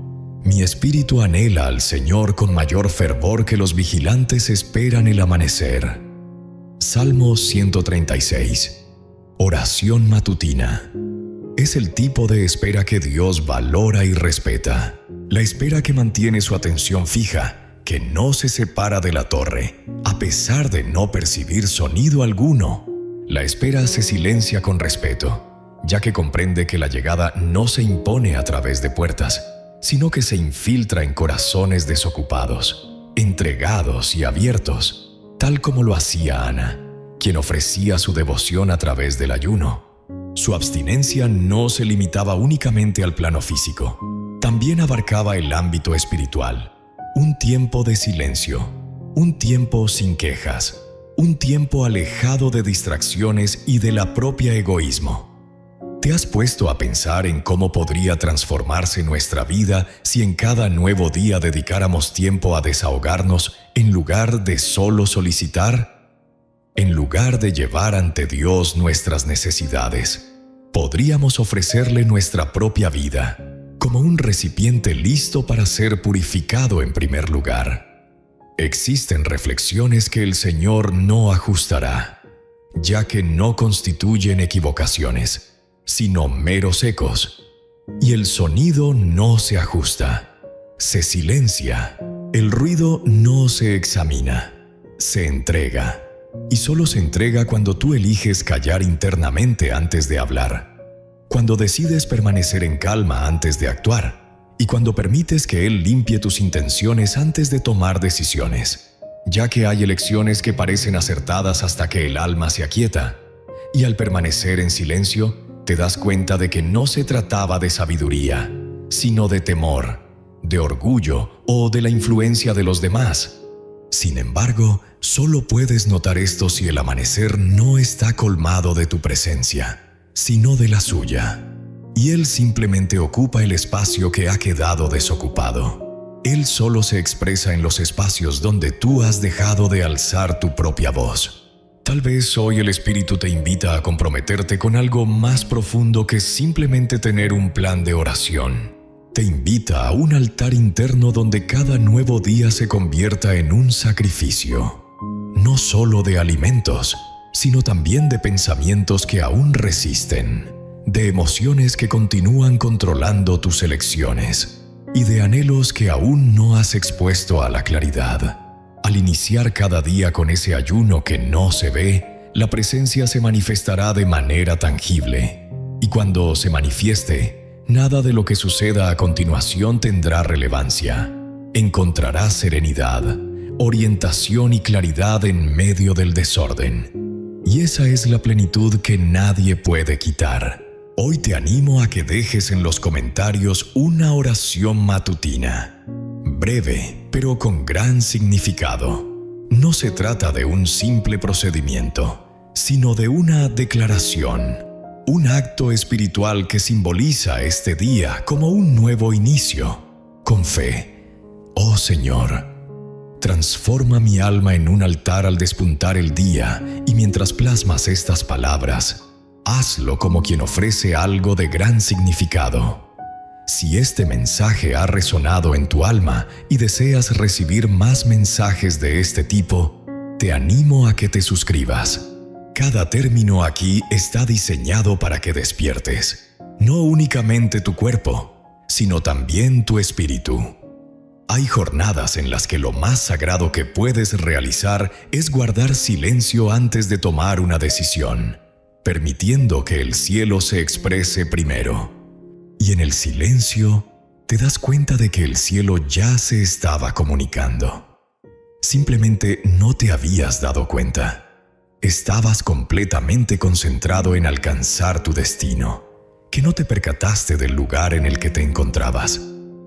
Mi espíritu anhela al Señor con mayor fervor que los vigilantes esperan el amanecer. Salmo 136. Oración matutina. Es el tipo de espera que Dios valora y respeta. La espera que mantiene su atención fija, que no se separa de la torre, a pesar de no percibir sonido alguno. La espera se silencia con respeto, ya que comprende que la llegada no se impone a través de puertas, sino que se infiltra en corazones desocupados, entregados y abiertos, tal como lo hacía Ana, quien ofrecía su devoción a través del ayuno. Su abstinencia no se limitaba únicamente al plano físico, también abarcaba el ámbito espiritual. Un tiempo de silencio, un tiempo sin quejas, un tiempo alejado de distracciones y de la propia egoísmo. ¿Te has puesto a pensar en cómo podría transformarse nuestra vida si en cada nuevo día dedicáramos tiempo a desahogarnos en lugar de solo solicitar? En lugar de llevar ante Dios nuestras necesidades, podríamos ofrecerle nuestra propia vida como un recipiente listo para ser purificado en primer lugar. Existen reflexiones que el Señor no ajustará, ya que no constituyen equivocaciones, sino meros ecos. Y el sonido no se ajusta, se silencia, el ruido no se examina, se entrega. Y solo se entrega cuando tú eliges callar internamente antes de hablar, cuando decides permanecer en calma antes de actuar, y cuando permites que Él limpie tus intenciones antes de tomar decisiones, ya que hay elecciones que parecen acertadas hasta que el alma se aquieta, y al permanecer en silencio, te das cuenta de que no se trataba de sabiduría, sino de temor, de orgullo o de la influencia de los demás. Sin embargo, solo puedes notar esto si el amanecer no está colmado de tu presencia, sino de la suya. Y Él simplemente ocupa el espacio que ha quedado desocupado. Él solo se expresa en los espacios donde tú has dejado de alzar tu propia voz. Tal vez hoy el Espíritu te invita a comprometerte con algo más profundo que simplemente tener un plan de oración. Te invita a un altar interno donde cada nuevo día se convierta en un sacrificio, no solo de alimentos, sino también de pensamientos que aún resisten, de emociones que continúan controlando tus elecciones y de anhelos que aún no has expuesto a la claridad. Al iniciar cada día con ese ayuno que no se ve, la presencia se manifestará de manera tangible. Y cuando se manifieste, nada de lo que suceda a continuación tendrá relevancia. Encontrarás serenidad, orientación y claridad en medio del desorden. Y esa es la plenitud que nadie puede quitar. Hoy te animo a que dejes en los comentarios una oración matutina. Breve, pero con gran significado. No se trata de un simple procedimiento, sino de una declaración, un acto espiritual que simboliza este día como un nuevo inicio. Con fe, oh Señor, transforma mi alma en un altar al despuntar el día, y mientras plasmas estas palabras, hazlo como quien ofrece algo de gran significado. Si este mensaje ha resonado en tu alma y deseas recibir más mensajes de este tipo, te animo a que te suscribas. Cada término aquí está diseñado para que despiertes, no únicamente tu cuerpo, sino también tu espíritu. Hay jornadas en las que lo más sagrado que puedes realizar es guardar silencio antes de tomar una decisión, permitiendo que el cielo se exprese primero. Y en el silencio, te das cuenta de que el cielo ya se estaba comunicando. Simplemente no te habías dado cuenta. Estabas completamente concentrado en alcanzar tu destino, que no te percataste del lugar en el que te encontrabas.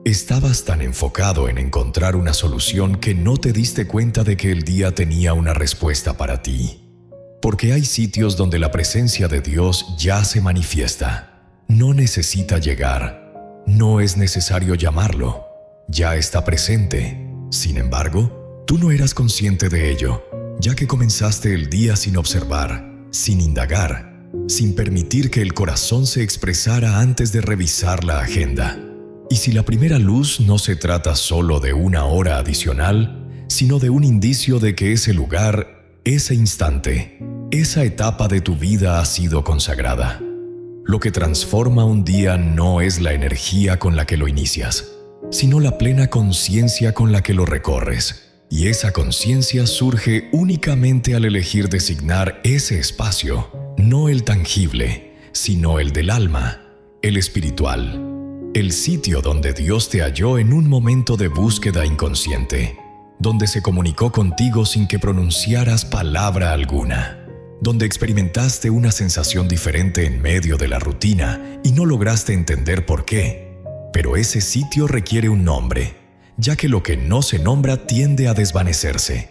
Estabas tan enfocado en encontrar una solución que no te diste cuenta de que el día tenía una respuesta para ti. Porque hay sitios donde la presencia de Dios ya se manifiesta. No necesita llegar, no es necesario llamarlo, ya está presente. Sin embargo, tú no eras consciente de ello, ya que comenzaste el día sin observar, sin indagar, sin permitir que el corazón se expresara antes de revisar la agenda. Y si la primera luz no se trata solo de una hora adicional, sino de un indicio de que ese lugar, ese instante, esa etapa de tu vida ha sido consagrada. Lo que transforma un día no es la energía con la que lo inicias, sino la plena conciencia con la que lo recorres. Y esa conciencia surge únicamente al elegir designar ese espacio, no el tangible, sino el del alma, el espiritual, el sitio donde Dios te halló en un momento de búsqueda inconsciente, donde se comunicó contigo sin que pronunciaras palabra alguna, donde experimentaste una sensación diferente en medio de la rutina y no lograste entender por qué. Pero ese sitio requiere un nombre, ya que lo que no se nombra tiende a desvanecerse.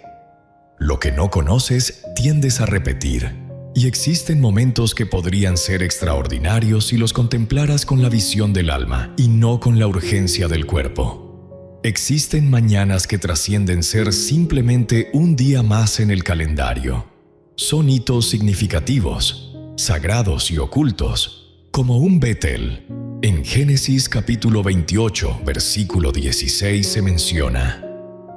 Lo que no conoces tiendes a repetir, y existen momentos que podrían ser extraordinarios si los contemplaras con la visión del alma y no con la urgencia del cuerpo. Existen mañanas que trascienden ser simplemente un día más en el calendario. Son hitos significativos, sagrados y ocultos, como un Betel. En Génesis capítulo 28, versículo 16 se menciona: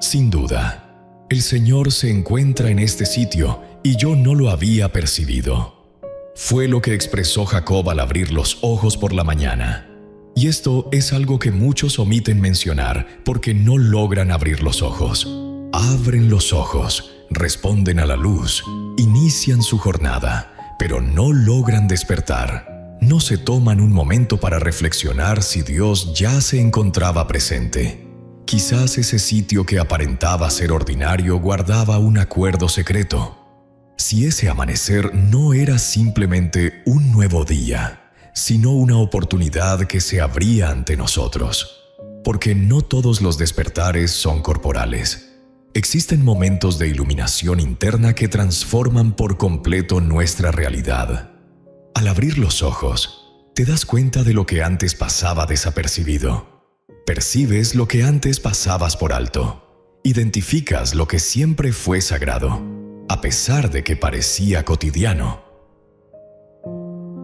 sin duda, el Señor se encuentra en este sitio y yo no lo había percibido. Fue lo que expresó Jacob al abrir los ojos por la mañana. Y esto es algo que muchos omiten mencionar porque no logran abrir los ojos. Abren los ojos, responden a la luz, inician su jornada, pero no logran despertar. No se toman un momento para reflexionar si Dios ya se encontraba presente. Quizás ese sitio que aparentaba ser ordinario guardaba un acuerdo secreto. Si ese amanecer no era simplemente un nuevo día, sino una oportunidad que se abría ante nosotros. Porque no todos los despertares son corporales. Existen momentos de iluminación interna que transforman por completo nuestra realidad. Al abrir los ojos, te das cuenta de lo que antes pasaba desapercibido. Percibes lo que antes pasabas por alto. Identificas lo que siempre fue sagrado, a pesar de que parecía cotidiano.